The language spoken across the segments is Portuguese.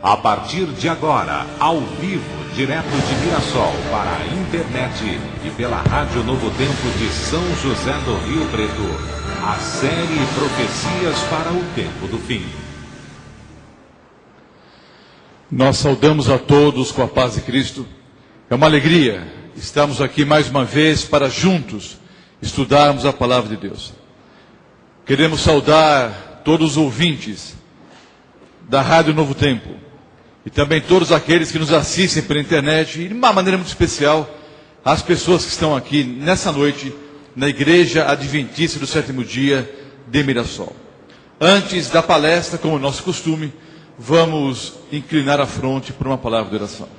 A partir de agora, ao vivo, direto de Mirassol para a internet e pela Rádio Novo Tempo de São José do Rio Preto, a série Profecias para o Tempo do Fim. Nós saudamos a todos com a paz de Cristo. É uma alegria estarmos aqui mais uma vez para juntos estudarmos a palavra de Deus. Queremos saudar todos os ouvintes da Rádio Novo Tempo e também todos aqueles que nos assistem pela internet e de uma maneira muito especial as pessoas que estão aqui nessa noite na Igreja Adventista do Sétimo Dia de Mirassol. Antes da palestra, como é nosso costume, vamos inclinar a fronte por uma palavra de oração.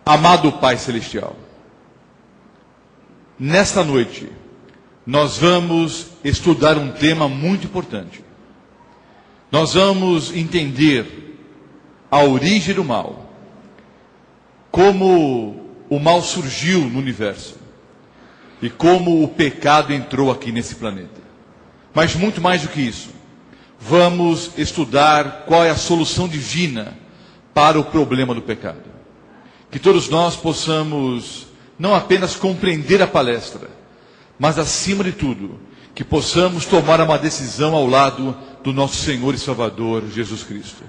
Amado Pai Celestial, nesta noite nós vamos estudar um tema muito importante. Nós vamos entender a origem do mal, como o mal surgiu no universo e como o pecado entrou aqui nesse planeta. Mas muito mais do que isso, vamos estudar qual é a solução divina para o problema do pecado. Que todos nós possamos não apenas compreender a palestra, mas acima de tudo, que possamos tomar uma decisão ao lado do nosso Senhor e Salvador Jesus Cristo.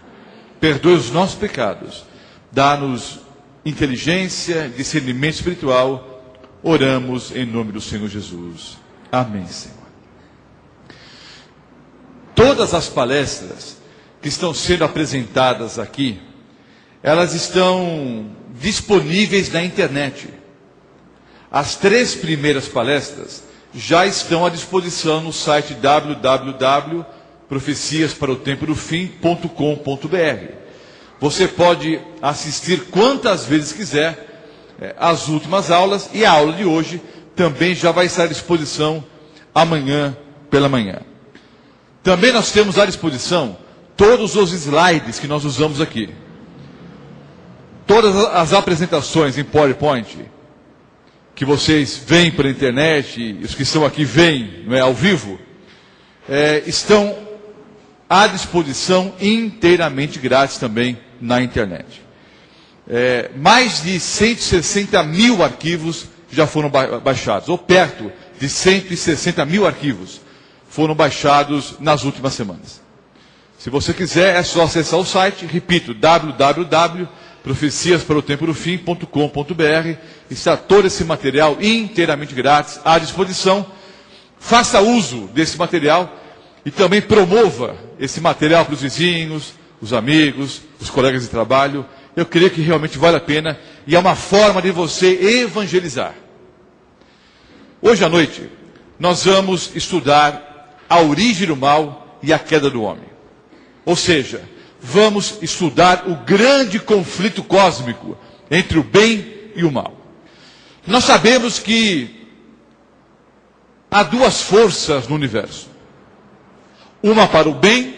Perdoe os nossos pecados, dá-nos inteligência, discernimento espiritual. Oramos em nome do Senhor Jesus. Amém, Senhor. Todas as palestras que estão sendo apresentadas aqui, elas estão disponíveis na internet. As 3 primeiras palestras já estão à disposição no site www.profeciasparotempodofim.com.br. Você pode assistir quantas vezes quiser as últimas aulas, e a aula de hoje também já vai estar à disposição amanhã pela manhã. Também nós temos à disposição todos os slides que nós usamos aqui. Todas as apresentações em PowerPoint que vocês veem pela internet, e os que estão aqui veem, não é, ao vivo, estão à disposição inteiramente grátis também na internet. Mais de 160 mil arquivos já foram baixados, ou perto de 160 mil arquivos foram baixados nas últimas semanas. Se você quiser, é só acessar o site, repito, www.profeciasparotempodofim.com.br. Está todo esse material inteiramente grátis à disposição. Faça uso desse material e também promova esse material para os vizinhos, os amigos, os colegas de trabalho. Eu creio que realmente vale a pena e é uma forma de você evangelizar. Hoje à noite, nós vamos estudar a origem do mal e a queda do homem. Ou seja, vamos estudar o grande conflito cósmico entre o bem e o mal. Nós sabemos que há 2 forças no universo. Uma para o bem,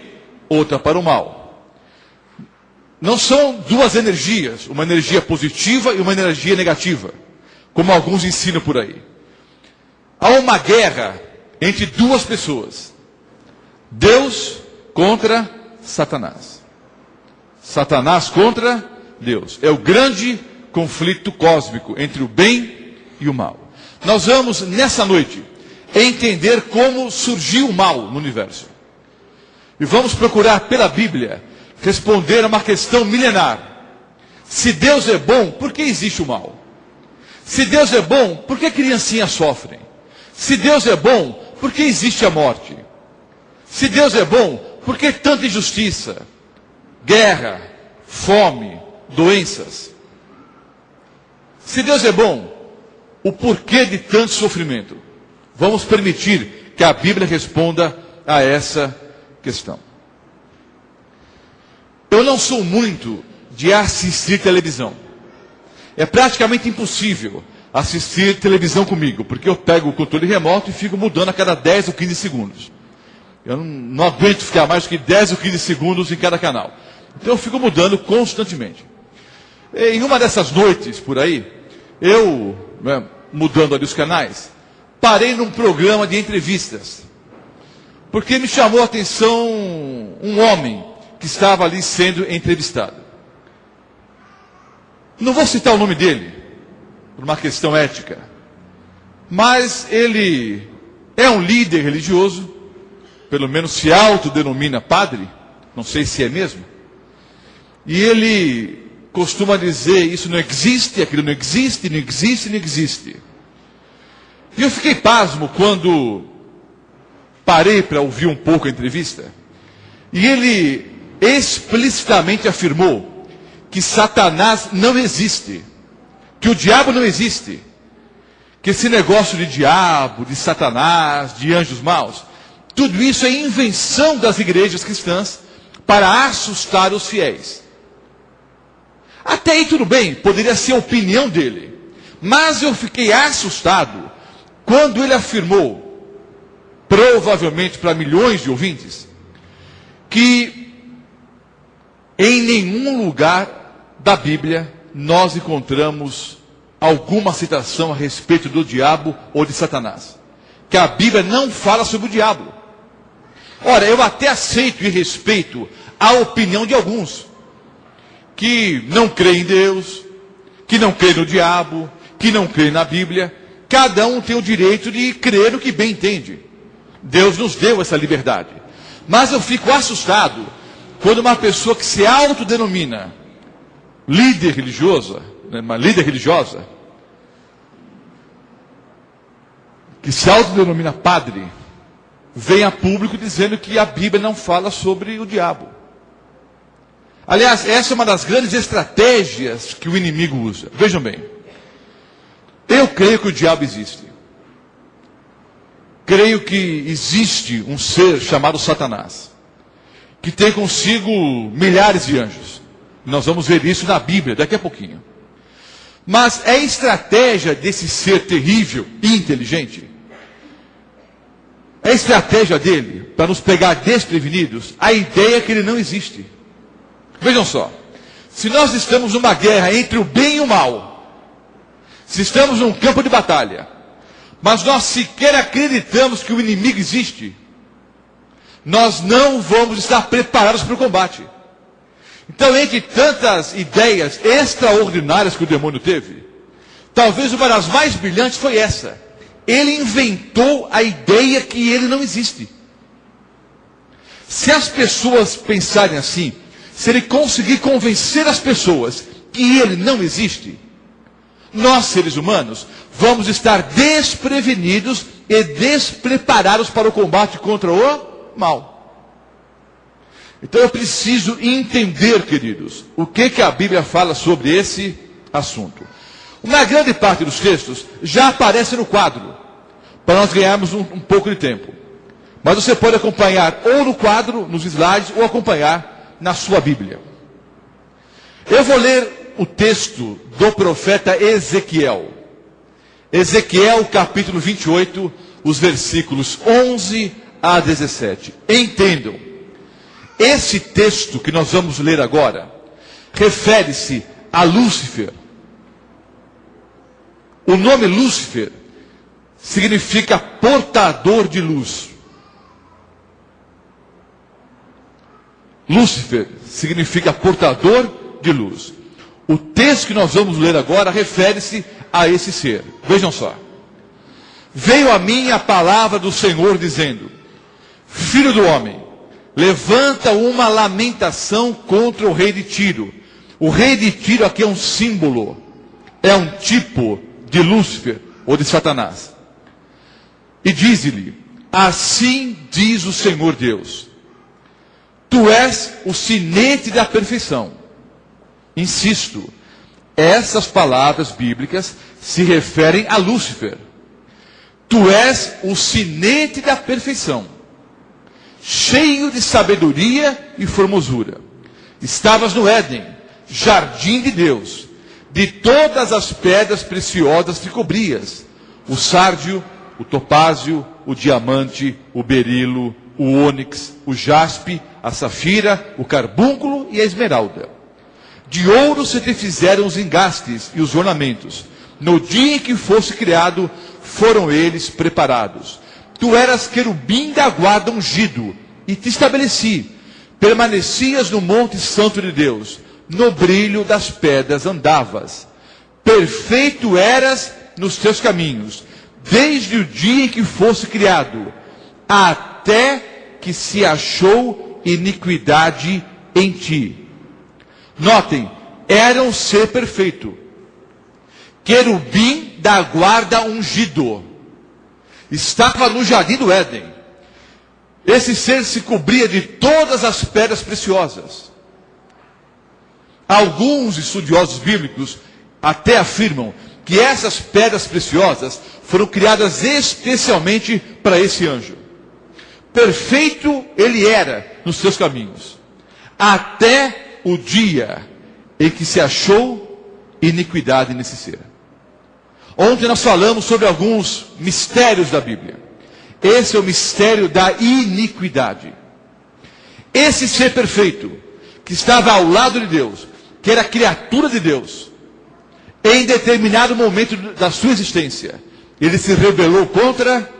outra para o mal. Não são 2 energias, uma energia positiva e uma energia negativa, como alguns ensinam por aí. Há uma guerra entre 2 pessoas. Deus contra Satanás. Satanás contra Deus. É o grande conflito cósmico entre o bem e o mal. Nós vamos, nessa noite, entender como surgiu o mal no universo. E vamos procurar, pela Bíblia, responder a uma questão milenar. Se Deus é bom, por que existe o mal? Se Deus é bom, por que criancinhas sofrem? Se Deus é bom, por que existe a morte? Se Deus é bom, por que tanta injustiça? Guerra, fome, doenças. Se Deus é bom, o porquê de tanto sofrimento? Vamos permitir que a Bíblia responda a essa questão. Eu não sou muito de assistir televisão. É praticamente impossível assistir televisão comigo, porque eu pego o controle remoto e fico mudando a cada 10 ou 15 segundos. Eu não aguento ficar mais do que 10 ou 15 segundos em cada canal. Então eu fico mudando constantemente. Em uma dessas noites por aí, eu, mudando ali os canais, parei num programa de entrevistas. Porque me chamou a atenção um homem que estava ali sendo entrevistado. Não vou citar o nome dele, por uma questão ética, mas ele é um líder religioso, pelo menos se autodenomina padre, não sei se é mesmo, e ele costuma dizer, isso não existe, aquilo não existe, não existe, não existe. E eu fiquei pasmo quando parei para ouvir um pouco a entrevista, e ele explicitamente afirmou que Satanás não existe, que o diabo não existe, que esse negócio de diabo, de Satanás, de anjos maus, tudo isso é invenção das igrejas cristãs para assustar os fiéis. Até aí tudo bem, poderia ser a opinião dele, mas eu fiquei assustado quando ele afirmou, provavelmente para milhões de ouvintes, que em nenhum lugar da Bíblia nós encontramos alguma citação a respeito do diabo ou de Satanás. Que a Bíblia não fala sobre o diabo. Ora, eu até aceito e respeito a opinião de alguns que não creem em Deus, que não creem no diabo, que não creem na Bíblia. Cada um tem o direito de crer no que bem entende. Deus nos deu essa liberdade. Mas eu fico assustado quando uma pessoa que se autodenomina líder religiosa, uma líder religiosa, que se autodenomina padre, vem a público dizendo que a Bíblia não fala sobre o diabo. Aliás, essa é uma das grandes estratégias que o inimigo usa. Vejam bem, eu creio que o diabo existe. Creio que existe um ser chamado Satanás, que tem consigo milhares de anjos. Nós vamos ver isso na Bíblia daqui a pouquinho. Mas é estratégia desse ser terrível e inteligente, é estratégia dele para nos pegar desprevenidos, a ideia que ele não existe. Vejam só, se nós estamos numa guerra entre o bem e o mal, se estamos num campo de batalha, mas nós sequer acreditamos que o inimigo existe, nós não vamos estar preparados para o combate. Então, entre tantas ideias extraordinárias que o demônio teve, talvez uma das mais brilhantes foi essa. Ele inventou a ideia que ele não existe. Se as pessoas pensarem assim, se ele conseguir convencer as pessoas que ele não existe, nós, seres humanos, vamos estar desprevenidos e despreparados para o combate contra o mal. Então eu preciso entender, queridos, o que a Bíblia fala sobre esse assunto. Uma grande parte dos textos já aparece no quadro, para nós ganharmos um pouco de tempo. Mas você pode acompanhar ou no quadro, nos slides, ou acompanhar na sua Bíblia. Eu vou ler o texto do profeta Ezequiel. Ezequiel, capítulo 28, os versículos 11 a 17. Entendam, esse texto que nós vamos ler agora, refere-se a Lúcifer. O nome Lúcifer significa portador de luz. Lúcifer significa portador de luz. O texto que nós vamos ler agora refere-se a esse ser. Vejam só. Veio a mim a palavra do Senhor dizendo: Filho do homem, levanta uma lamentação contra o rei de Tiro. O rei de Tiro aqui é um símbolo, é um tipo de Lúcifer ou de Satanás. E diz-lhe: assim diz o Senhor Deus, tu és o sinete da perfeição. Insisto, essas palavras bíblicas se referem a Lúcifer. Tu és o sinete da perfeição, cheio de sabedoria e formosura. Estavas no Éden, jardim de Deus. De todas as pedras preciosas te cobrias: o sárdio, o topázio, o diamante, o berilo, o ônix, o jaspe, a safira, o carbúnculo e a esmeralda. De ouro se te fizeram os engastes e os ornamentos. No dia em que fosse criado, foram eles preparados. Tu eras querubim da guarda ungido, e te estabeleci permanecias no monte santo de Deus, no brilho das pedras andavas. Perfeito eras nos teus caminhos, desde o dia em que fosse criado, até que se achou iniquidade em ti. Notem, era um ser perfeito, querubim da guarda ungido, estava no jardim do Éden. Esse ser se cobria de todas as pedras preciosas. Alguns estudiosos bíblicos até afirmam que essas pedras preciosas foram criadas especialmente para esse anjo. Perfeito ele era nos seus caminhos, até o dia em que se achou iniquidade nesse ser. Ontem nós falamos sobre alguns mistérios da Bíblia. Esse é o mistério da iniquidade. Esse ser perfeito, que estava ao lado de Deus, que era criatura de Deus, em determinado momento da sua existência, ele se rebelou contra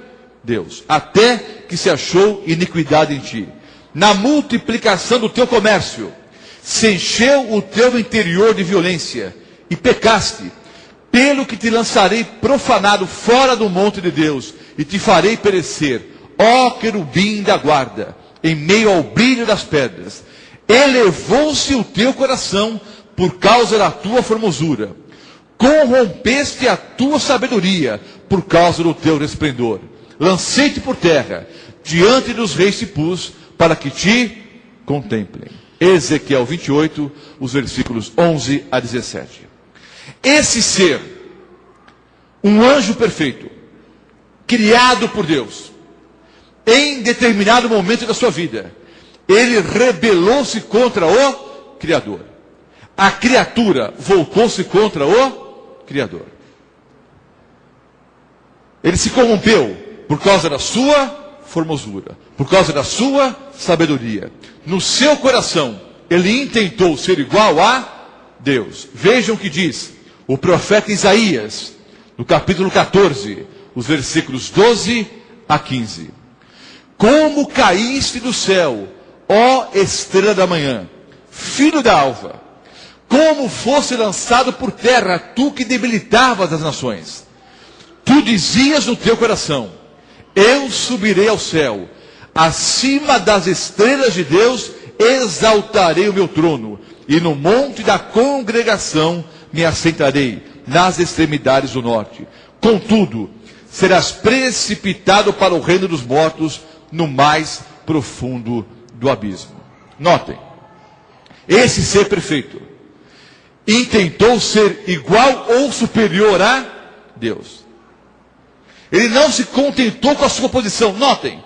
Deus, até que se achou iniquidade em ti. Na multiplicação do teu comércio, se encheu o teu interior de violência, e pecaste, pelo que te lançarei profanado fora do monte de Deus, e te farei perecer, ó querubim da guarda, em meio ao brilho das pedras. Elevou-se o teu coração por causa da tua formosura. Corrompeste a tua sabedoria por causa do teu resplendor. Lancei-te por terra, diante dos reis te pus, para que te contemplem. Ezequiel 28, os versículos 11 a 17. Esse ser, um anjo perfeito, criado por Deus, em determinado momento da sua vida, ele rebelou-se contra o Criador. A criatura voltou-se contra o Criador. Ele se corrompeu por causa da sua formosura, por causa da sua sabedoria. No seu coração, ele intentou ser igual a Deus. Vejam o que diz o profeta Isaías, no capítulo 14, os versículos 12 a 15. Como caíste do céu, ó estrela da manhã, filho da alva, como fosse lançado por terra, tu que debilitavas as nações. Tu dizias no teu coração, eu subirei ao céu, acima das estrelas de Deus exaltarei o meu trono, e no monte da congregação me assentarei, nas extremidades do norte. Contudo, serás precipitado para o reino dos mortos, no mais profundo do abismo. Notem, esse ser perfeito intentou ser igual ou superior a Deus. Ele não se contentou com a sua posição. Notem,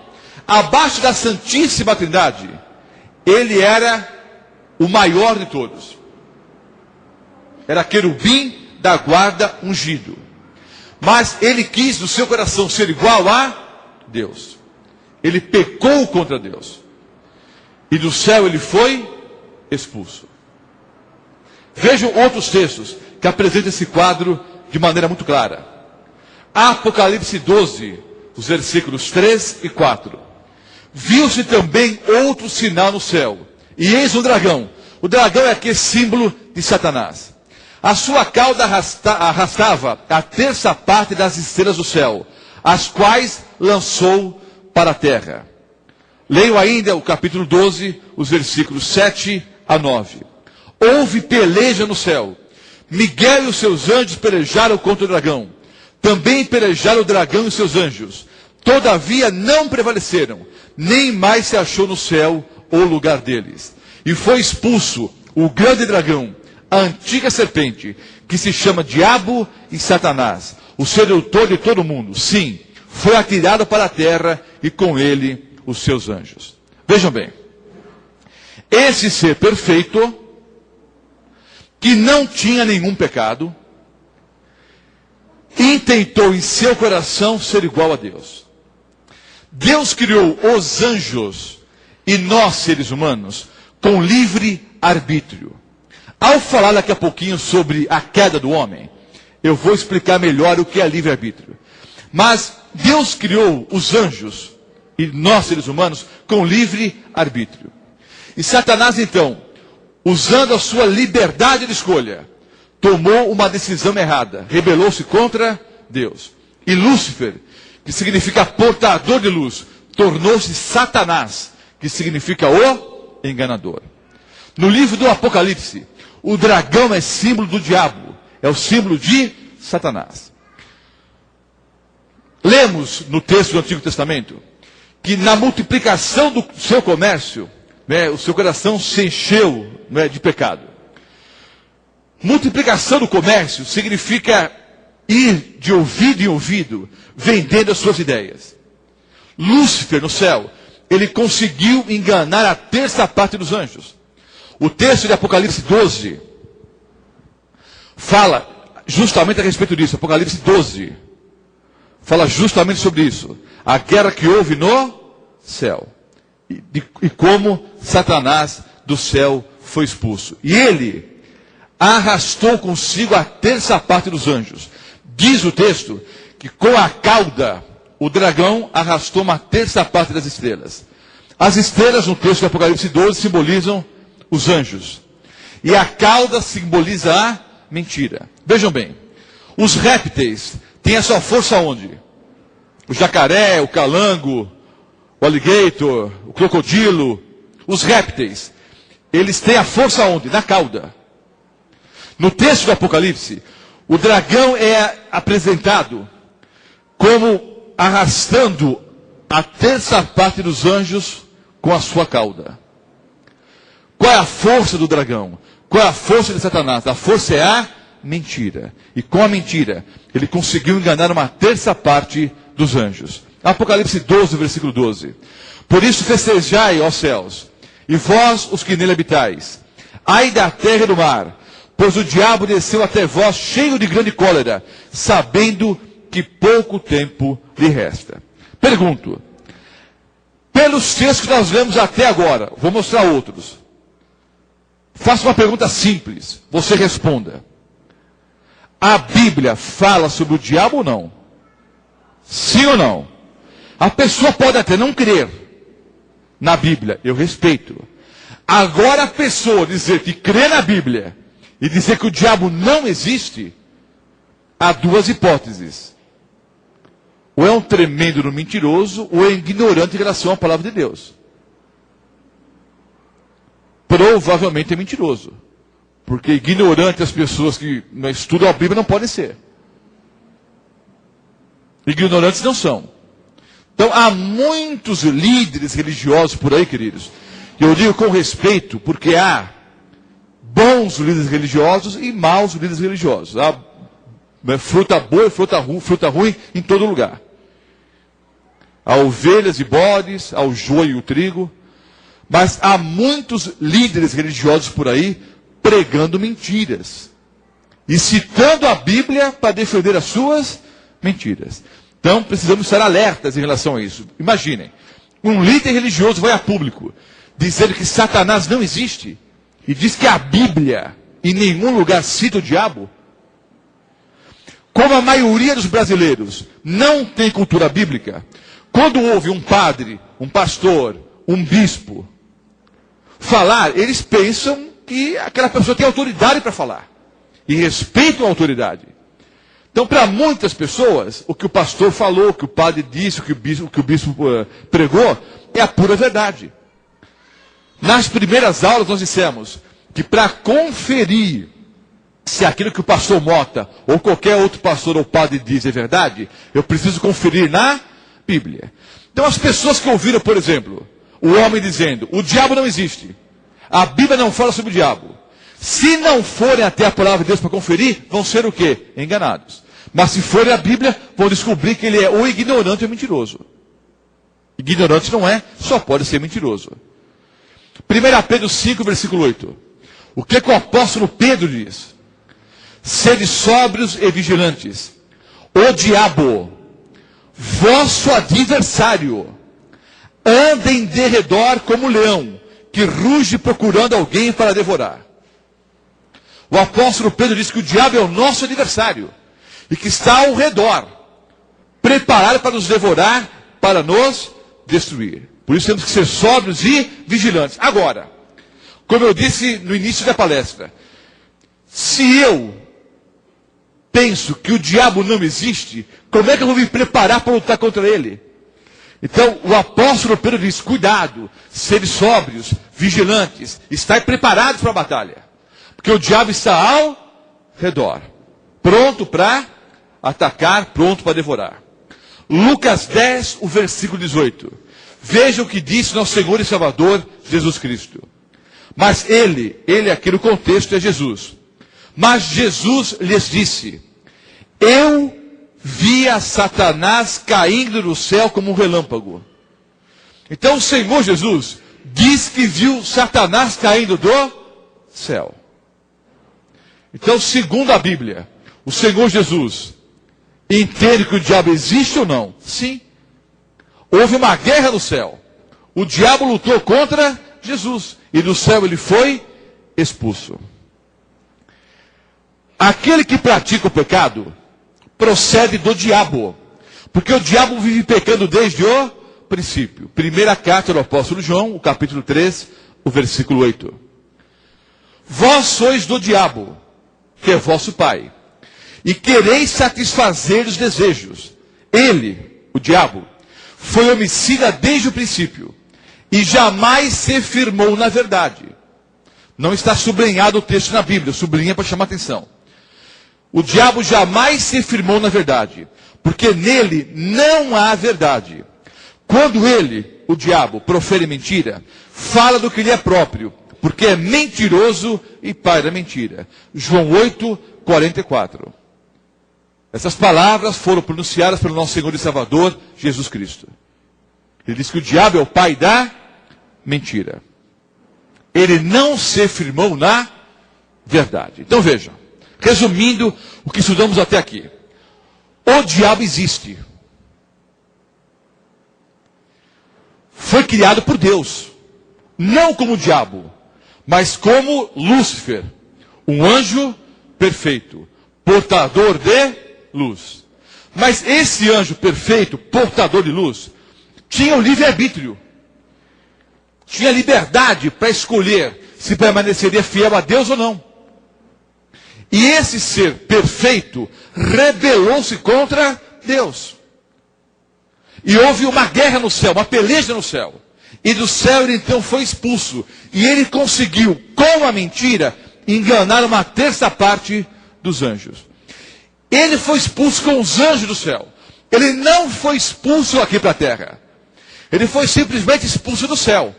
abaixo da Santíssima Trindade, ele era o maior de todos. Era querubim da guarda ungido. Mas ele quis no seu coração ser igual a Deus. Ele pecou contra Deus. E do céu ele foi expulso. Vejam outros textos que apresentam esse quadro de maneira muito clara. Apocalipse 12, os versículos 3 e 4. Viu-se também outro sinal no céu, e eis um dragão. O dragão é aqui símbolo de Satanás. A sua cauda arrastava a terça parte das estrelas do céu, as quais lançou para a terra. Leio ainda o capítulo 12, os versículos 7 a 9. Houve peleja no céu. Miguel e os seus anjos pelejaram contra o dragão. Também pelejaram o dragão e os seus anjos. Todavia não prevaleceram, nem mais se achou no céu o lugar deles. E foi expulso o grande dragão, a antiga serpente, que se chama Diabo e Satanás, o sedutor de todo mundo. Sim, foi atirado para a terra e com ele os seus anjos. Vejam bem, esse ser perfeito, que não tinha nenhum pecado, intentou em seu coração ser igual a Deus. Deus criou os anjos e nós, seres humanos, com livre arbítrio. Ao falar daqui a pouquinho sobre a queda do homem, eu vou explicar melhor o que é livre-arbítrio. Mas Deus criou os anjos e nós, seres humanos, com livre arbítrio. E Satanás, então, usando a sua liberdade de escolha, tomou uma decisão errada, rebelou-se contra Deus. E Lúcifer, que significa portador de luz, tornou-se Satanás, que significa o enganador. No livro do Apocalipse, o dragão é símbolo do diabo, é o símbolo de Satanás. Lemos no texto do Antigo Testamento que na multiplicação do seu comércio, o seu coração se encheu de pecado. Multiplicação do comércio significa ir de ouvido em ouvido, vendendo as suas ideias. Lúcifer no céu, ele conseguiu enganar a terça parte dos anjos. O texto de Apocalipse 12 fala justamente a respeito disso. Apocalipse 12 fala justamente sobre isso. A guerra que houve no céu. E como Satanás do céu foi expulso. E ele arrastou consigo a terça parte dos anjos. Diz o texto que com a cauda o dragão arrastou uma terça parte das estrelas. As estrelas no texto de Apocalipse 12 simbolizam os anjos. E a cauda simboliza a mentira. Vejam bem, os répteis têm a sua força onde? O jacaré, o calango, o alligator, o crocodilo, os répteis, eles têm a força onde? Na cauda. No texto do Apocalipse, o dragão é apresentado como arrastando a terça parte dos anjos com a sua cauda. Qual é a força do dragão? Qual é a força de Satanás? A força é a mentira. E com a mentira, ele conseguiu enganar uma terça parte dos anjos. Apocalipse 12, versículo 12. Por isso festejai, ó céus, e vós os que nele habitais. Ai da terra e do mar, pois o diabo desceu até vós cheio de grande cólera, sabendo que pouco tempo lhe resta. Pergunto, pelos textos que nós lemos até agora, vou mostrar outros. Faço uma pergunta simples, você responda. A Bíblia fala sobre o diabo ou não? Sim ou não? A pessoa pode até não crer na Bíblia, eu respeito. Agora a pessoa dizer que crê na Bíblia e dizer que o diabo não existe, há duas hipóteses. Ou é um tremendo mentiroso, ou é ignorante em relação à palavra de Deus. Provavelmente é mentiroso. Porque ignorante as pessoas que não estudam a Bíblia não podem ser. Ignorantes não são. Então há muitos líderes religiosos por aí, queridos. Eu digo com respeito, porque há bons líderes religiosos e maus líderes religiosos. Há fruta boa e fruta ruim em todo lugar. Há ovelhas e bodes, há o joio e o trigo. Mas há muitos líderes religiosos por aí pregando mentiras. E citando a Bíblia para defender as suas mentiras. Então precisamos estar alertas em relação a isso. Imaginem, um líder religioso vai a público dizendo que Satanás não existe. E diz que a Bíblia em nenhum lugar cita o diabo. Como a maioria dos brasileiros não tem cultura bíblica, quando ouve um padre, um pastor, um bispo falar, eles pensam que aquela pessoa tem autoridade para falar. E respeitam a autoridade. Então, para muitas pessoas, o que o pastor falou, o que o padre disse, o que o bispo pregou, é a pura verdade. Nas primeiras aulas nós dissemos que para conferir se aquilo que o pastor Mota, ou qualquer outro pastor ou padre diz é verdade, eu preciso conferir na Bíblia. Então as pessoas que ouviram, por exemplo, o homem dizendo, o diabo não existe, a Bíblia não fala sobre o diabo, se não forem até a palavra de Deus para conferir, vão ser o quê? Enganados. Mas se forem a Bíblia, vão descobrir que ele é ou ignorante ou mentiroso. Ignorante não é, só pode ser mentiroso. 1 Pedro 5, versículo 8. O que o apóstolo Pedro diz? Sede sóbrios e vigilantes. O diabo, vosso adversário, anda em derredor como leão, que ruge procurando alguém para devorar. O apóstolo Pedro diz que o diabo é o nosso adversário, e que está ao redor, preparado para nos devorar, para nos destruir. Por isso temos que ser sóbrios e vigilantes. Agora, Como eu disse no início da palestra, se eu penso que o diabo não existe, como é que eu vou me preparar para lutar contra ele? Então, o apóstolo Pedro diz, cuidado, sede sóbrios, vigilantes, estai preparados para a batalha. Porque o diabo está ao redor, pronto para atacar, pronto para devorar. Lucas 10, o versículo 18. Veja o que disse nosso Senhor e Salvador, Jesus Cristo. Mas ele aqui no contexto é Jesus. Mas Jesus lhes disse, eu via Satanás caindo do céu como um relâmpago. Então o Senhor Jesus diz que viu Satanás caindo do céu. Então, segundo a Bíblia, o Senhor Jesus entende que o diabo existe ou não? Sim. Houve uma guerra no céu. O diabo lutou contra Jesus. E do céu ele foi expulso. Aquele que pratica o pecado procede do diabo. Porque o diabo vive pecando desde o princípio. Primeira carta do apóstolo João, o capítulo 3, o versículo 8. Vós sois do diabo, que é vosso pai, e quereis satisfazer os desejos. Ele, o diabo, foi homicida desde o princípio, e jamais se firmou na verdade. Não está sublinhado o texto na Bíblia, sublinha para chamar atenção. O diabo jamais se firmou na verdade, porque nele não há verdade. Quando ele, o diabo, profere mentira, fala do que lhe é próprio, porque é mentiroso e pai da mentira. João 8, 44. Essas palavras foram pronunciadas pelo nosso Senhor e Salvador, Jesus Cristo. Ele diz que o diabo é o pai da mentira. Ele não se firmou na verdade. Então vejam, resumindo o que estudamos até aqui. O diabo existe. Foi criado por Deus. Não como o diabo, mas como Lúcifer, um anjo perfeito, portador de luz. Mas esse anjo perfeito, portador de luz, tinha o livre-arbítrio. Tinha liberdade para escolher se permaneceria fiel a Deus ou não. E esse ser perfeito rebelou-se contra Deus. E houve uma guerra no céu, uma peleja no céu. E do céu ele então foi expulso. E ele conseguiu, com a mentira, enganar uma terça parte dos anjos. Ele foi expulso com os anjos do céu. Ele não foi expulso aqui para a terra. Ele foi simplesmente expulso do céu.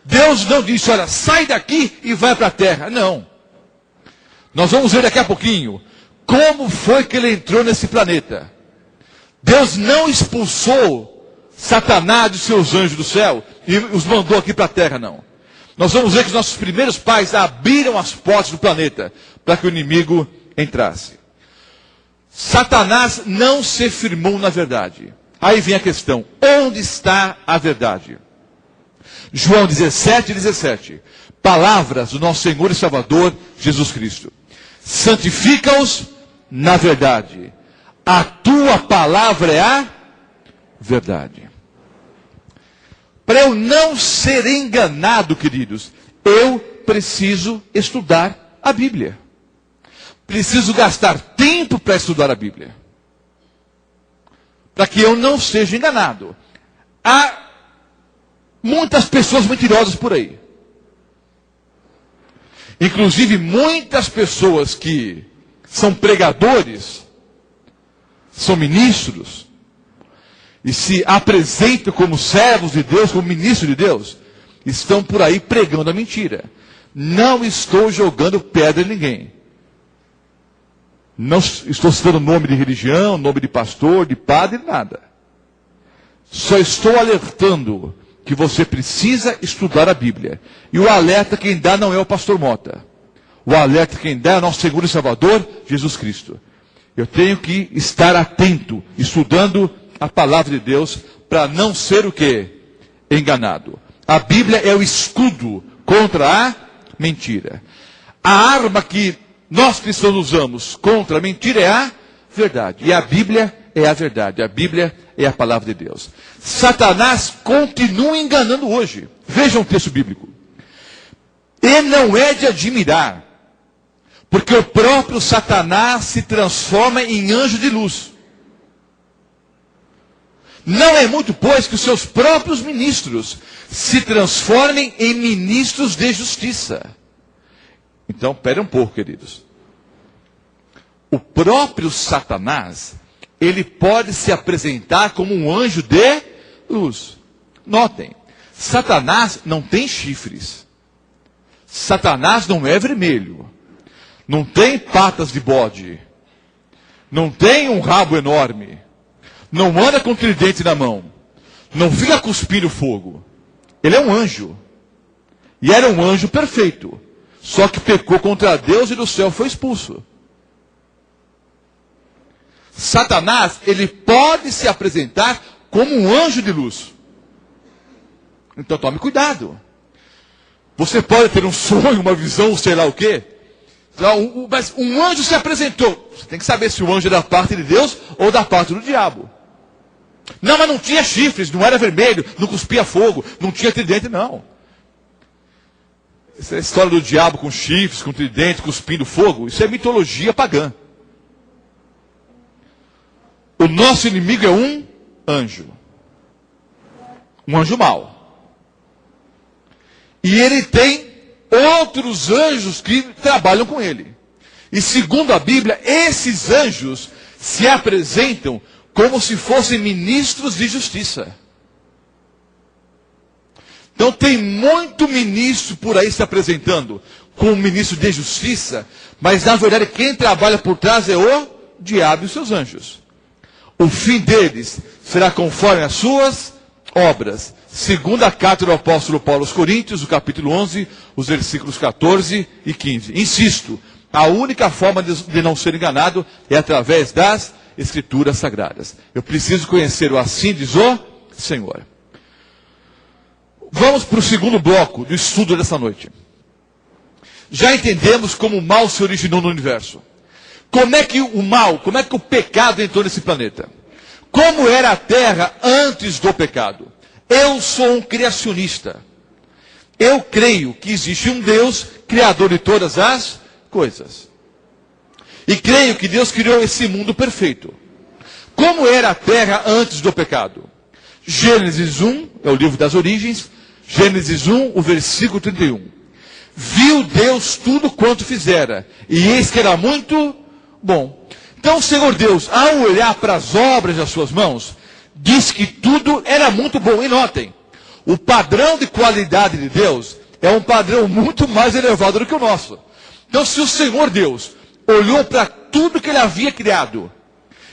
Deus não disse, olha, sai daqui e vai para a terra. Não. Nós vamos ver daqui a pouquinho como foi que ele entrou nesse planeta. Deus não expulsou Satanás e seus anjos do céu e os mandou aqui para a terra, não. Nós vamos ver que os nossos primeiros pais abriram as portas do planeta para que o inimigo entrasse. Satanás não se firmou na verdade. Aí vem a questão, onde está a verdade? João 17, 17. Palavras do nosso Senhor e Salvador, Jesus Cristo. Santifica-os na verdade. A tua palavra é a verdade. Para eu não ser enganado, queridos, eu preciso estudar a Bíblia. Preciso gastar tempo para estudar a Bíblia. Para que eu não seja enganado. Há muitas pessoas mentirosas por aí. Inclusive muitas pessoas que são pregadores, são ministros, e se apresentam como servos de Deus, como ministros de Deus, estão por aí pregando a mentira. Não estou jogando pedra em ninguém. Não estou citando nome de religião, nome de pastor, de padre, nada. Só estou alertando que você precisa estudar a Bíblia. E o alerta quem dá não é o pastor Mota. O alerta quem dá é o nosso Senhor e Salvador, Jesus Cristo. Eu tenho que estar atento, estudando a palavra de Deus, para não ser o quê? Enganado. A Bíblia é o escudo contra a mentira. A arma que nós cristãos usamos contra a mentira é a verdade. E a Bíblia é a verdade. A Bíblia é a palavra de Deus. Satanás continua enganando hoje. Vejam o texto bíblico. E não é de admirar, porque o próprio Satanás se transforma em anjo de luz. Não é muito, pois, que os seus próprios ministros se transformem em ministros de justiça. Então, espere um pouco, queridos. O próprio Satanás, ele pode se apresentar como um anjo de luz. Notem, Satanás não tem chifres. Satanás não é vermelho. Não tem patas de bode. Não tem um rabo enorme. Não anda com tridente na mão. Não fica cuspindo fogo. Ele é um anjo. E era um anjo perfeito. Só que pecou contra Deus e do céu foi expulso. Satanás, ele pode se apresentar como um anjo de luz. Então tome cuidado. Você pode ter um sonho, uma visão, sei lá o quê. Mas um anjo se apresentou. Você tem que saber se o anjo é da parte de Deus ou da parte do diabo. Não, mas não tinha chifres, não era vermelho, não cuspia fogo, não tinha tridente, não. Essa é a história do diabo com chifres, com tridente, cuspindo fogo. Isso é mitologia pagã. O nosso inimigo é um anjo. Um anjo mau. E ele tem outros anjos que trabalham com ele. E segundo a Bíblia, esses anjos se apresentam como se fossem ministros de justiça. Então tem muito ministro por aí se apresentando como ministro de justiça, mas na verdade quem trabalha por trás é o diabo e os seus anjos. O fim deles será conforme as suas obras. Segundo a carta do apóstolo Paulo aos Coríntios, o capítulo 11, os versículos 14 e 15. Insisto, a única forma de não ser enganado é através das Escrituras Sagradas. Eu preciso conhecer o assim diz o Senhor. Vamos para o segundo bloco do estudo dessa noite. Já entendemos como o mal se originou no universo. Como é que o mal, como é que o pecado entrou nesse planeta? Como era a terra antes do pecado? Eu sou um criacionista. Eu creio que existe um Deus, criador de todas as coisas. E creio que Deus criou esse mundo perfeito. Como era a terra antes do pecado? Gênesis 1, é o livro das origens, Gênesis 1, o versículo 31. Viu Deus tudo quanto fizera, e eis que era muito bom. Então o Senhor Deus, ao olhar para as obras das suas mãos, diz que tudo era muito bom. E notem, o padrão de qualidade de Deus é um padrão muito mais elevado do que o nosso. Então se o Senhor Deus olhou para tudo que ele havia criado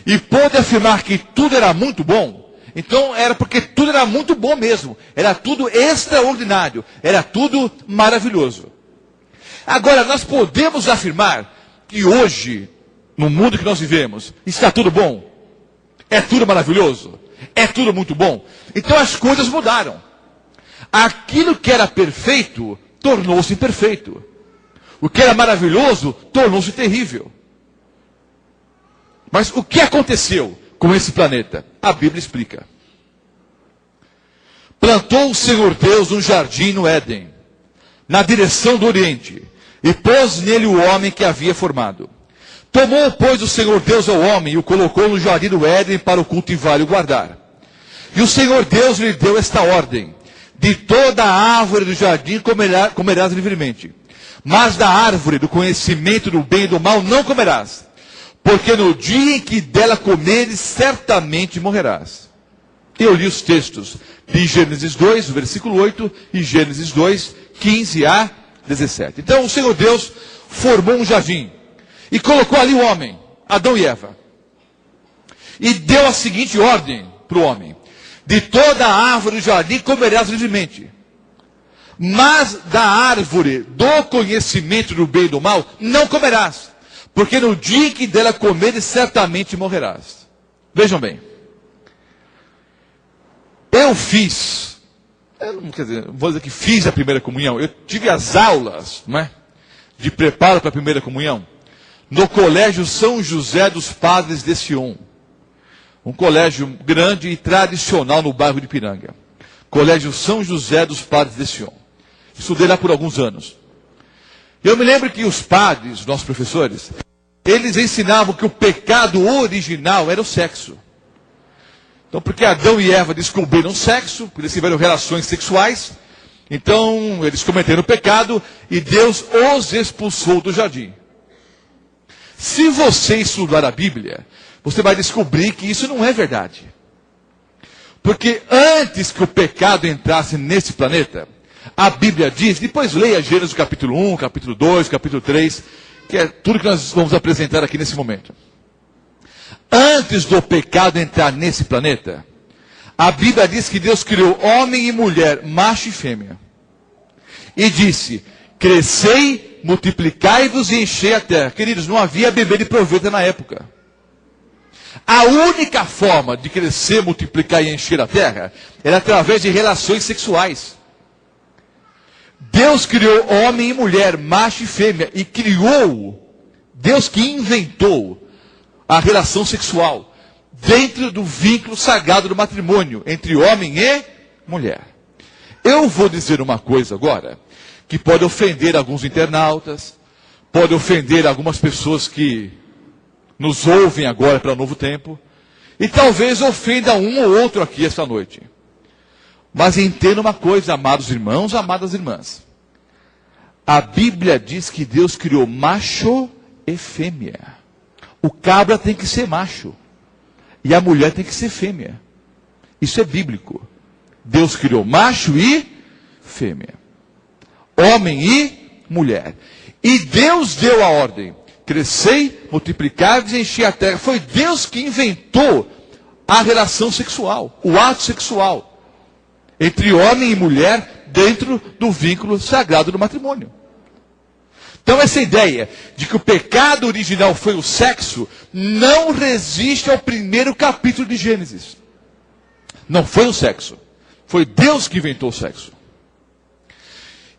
e pôde afirmar que tudo era muito bom, então era porque tudo era muito bom mesmo. Era tudo extraordinário. Era tudo maravilhoso. Agora, nós podemos afirmar que hoje, no mundo que nós vivemos, está tudo bom? É tudo maravilhoso? É tudo muito bom? Então as coisas mudaram. Aquilo que era perfeito, tornou-se imperfeito. O que era maravilhoso, tornou-se terrível. Mas o que aconteceu com esse planeta? A Bíblia explica. Plantou o Senhor Deus um jardim no Éden, na direção do Oriente, e pôs nele o homem que havia formado. Tomou, pois, o Senhor Deus ao homem e o colocou no jardim do Éden para o cultivar e o guardar. E o Senhor Deus lhe deu esta ordem: de toda a árvore do jardim comerás livremente, mas da árvore do conhecimento do bem e do mal não comerás, porque no dia em que dela comeres, certamente morrerás. Eu li os textos de Gênesis 2, versículo 8, e Gênesis 2, 15 a 17. Então o Senhor Deus formou um jardim e colocou ali o homem, Adão e Eva. E deu a seguinte ordem para o homem: de toda a árvore do jardim comerás livremente, mas da árvore do conhecimento do bem e do mal não comerás, porque no dia em que dela comeres, certamente morrerás. Vejam bem. Eu vou dizer que fiz a primeira comunhão. Eu tive as aulas, não é, de preparo para a primeira comunhão no Colégio São José dos Padres de Sion. Um colégio grande e tradicional no bairro de Ipiranga. Colégio São José dos Padres de Sion. Estudei lá por alguns anos. Eu me lembro que os padres, nossos professores, eles ensinavam que o pecado original era o sexo. Então, porque Adão e Eva descobriram o sexo, porque eles tiveram relações sexuais, então eles cometeram o pecado e Deus os expulsou do jardim. Se você estudar a Bíblia, você vai descobrir que isso não é verdade. Porque antes que o pecado entrasse nesse planeta, a Bíblia diz, depois leia Gênesis capítulo 1, capítulo 2, capítulo 3, que é tudo que nós vamos apresentar aqui nesse momento. Antes do pecado entrar nesse planeta, a Bíblia diz que Deus criou homem e mulher, macho e fêmea. E disse, crescei, multiplicai-vos e enchei a terra. Queridos, não havia bebê de proveta na época. A única forma de crescer, multiplicar e encher a terra era através de relações sexuais. Deus criou homem e mulher, macho e fêmea, e criou, Deus que inventou a relação sexual dentro do vínculo sagrado do matrimônio entre homem e mulher. Eu vou dizer uma coisa agora que pode ofender alguns internautas, pode ofender algumas pessoas que nos ouvem agora para o Novo Tempo, e talvez ofenda um ou outro aqui esta noite. Mas entenda uma coisa, amados irmãos, amadas irmãs. A Bíblia diz que Deus criou macho e fêmea. O cabra tem que ser macho. E a mulher tem que ser fêmea. Isso é bíblico. Deus criou macho e fêmea. Homem e mulher. E Deus deu a ordem. Crescei, multiplicai-vos e enchi a terra. Foi Deus que inventou a relação sexual. O ato sexual. Entre homem e mulher dentro do vínculo sagrado do matrimônio. Então essa ideia de que o pecado original foi o sexo, não resiste ao primeiro capítulo de Gênesis. Não foi o sexo. Foi Deus que inventou o sexo.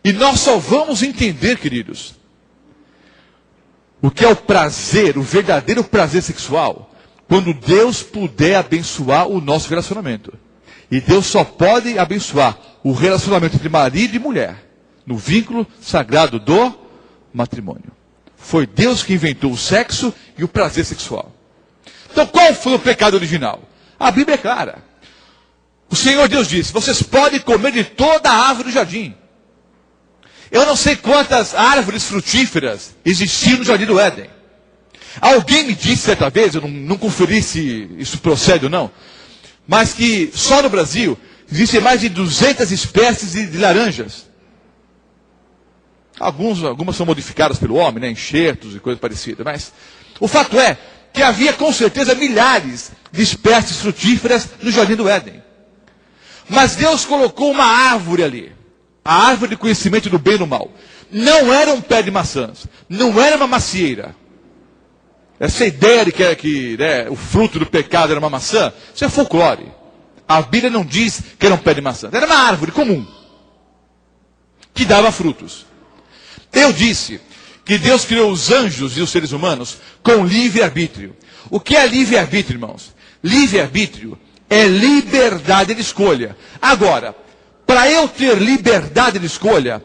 E nós só vamos entender, queridos, o que é o prazer, o verdadeiro prazer sexual, quando Deus puder abençoar o nosso relacionamento. E Deus só pode abençoar o relacionamento entre marido e mulher, no vínculo sagrado do matrimônio. Foi Deus que inventou o sexo e o prazer sexual. Então qual foi o pecado original? A Bíblia é clara. O Senhor Deus disse, vocês podem comer de toda a árvore do jardim. Eu não sei quantas árvores frutíferas existiam no jardim do Éden. Alguém me disse certa vez, eu não conferi se isso procede ou não, mas que só no Brasil existem mais de 200 espécies de laranjas. Algumas são modificadas pelo homem, né, enxertos e coisas parecidas. Mas o fato é que havia com certeza milhares de espécies frutíferas no jardim do Éden. Mas Deus colocou uma árvore ali. A árvore de conhecimento do bem e do mal. Não era um pé de maçãs. Não era uma macieira. Essa ideia de que o fruto do pecado era uma maçã, isso é folclore. A Bíblia não diz que era um pé de maçã. Era uma árvore comum. Que dava frutos. Eu disse que Deus criou os anjos e os seres humanos com livre-arbítrio. O que é livre-arbítrio, irmãos? Livre-arbítrio é liberdade de escolha. Agora, para eu ter liberdade de escolha,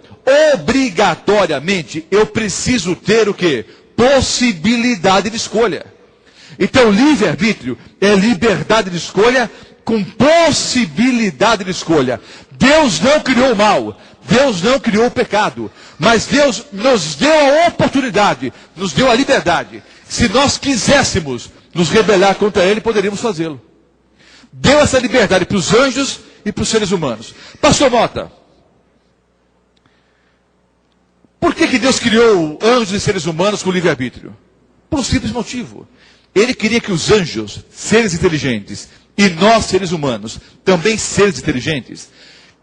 obrigatoriamente eu preciso ter o quê? Possibilidade de escolha. Então, livre-arbítrio é liberdade de escolha com possibilidade de escolha. Deus não criou o mal. Deus não criou o pecado. Mas Deus nos deu a oportunidade, nos deu a liberdade. Se nós quiséssemos nos rebelar contra Ele, poderíamos fazê-lo. Deu essa liberdade para os anjos e para os seres humanos. Pastor Mota, por que Deus criou anjos e seres humanos com livre-arbítrio? Por um simples motivo. Ele queria que os anjos, seres inteligentes, e nós, seres humanos, também seres inteligentes,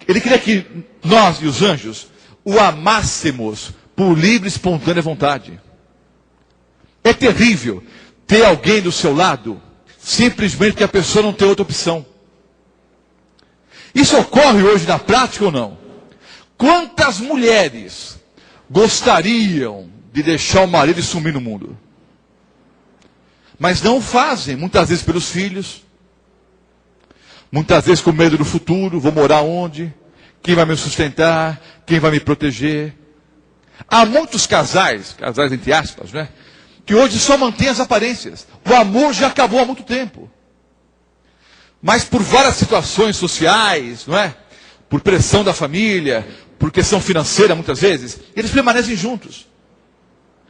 Ele queria que nós e os anjos o amássemos por livre e espontânea vontade. É terrível ter alguém do seu lado, simplesmente que a pessoa não tem outra opção. Isso ocorre hoje na prática ou não? Quantas mulheres gostariam de deixar o marido e sumir no mundo? Mas não o fazem, muitas vezes pelos filhos, muitas vezes com medo do futuro, vou morar onde? Quem vai me sustentar? Quem vai me proteger? Há muitos casais entre aspas, né, que hoje só mantêm as aparências. O amor já acabou há muito tempo. Mas por várias situações sociais, não é? Por pressão da família, por questão financeira muitas vezes, eles permanecem juntos.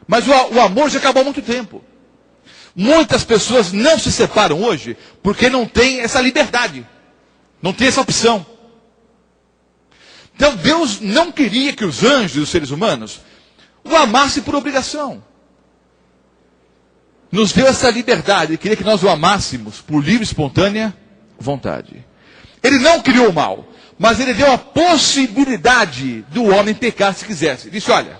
Mas o amor já acabou há muito tempo. Muitas pessoas não se separam hoje porque não tem essa liberdade. Não tem essa opção. Então Deus não queria que os anjos e os seres humanos o amassem por obrigação. Nos deu essa liberdade. Ele queria que nós o amássemos por livre e espontânea vontade. Ele não criou o mal, mas ele deu a possibilidade do homem pecar se quisesse. Ele disse, olha,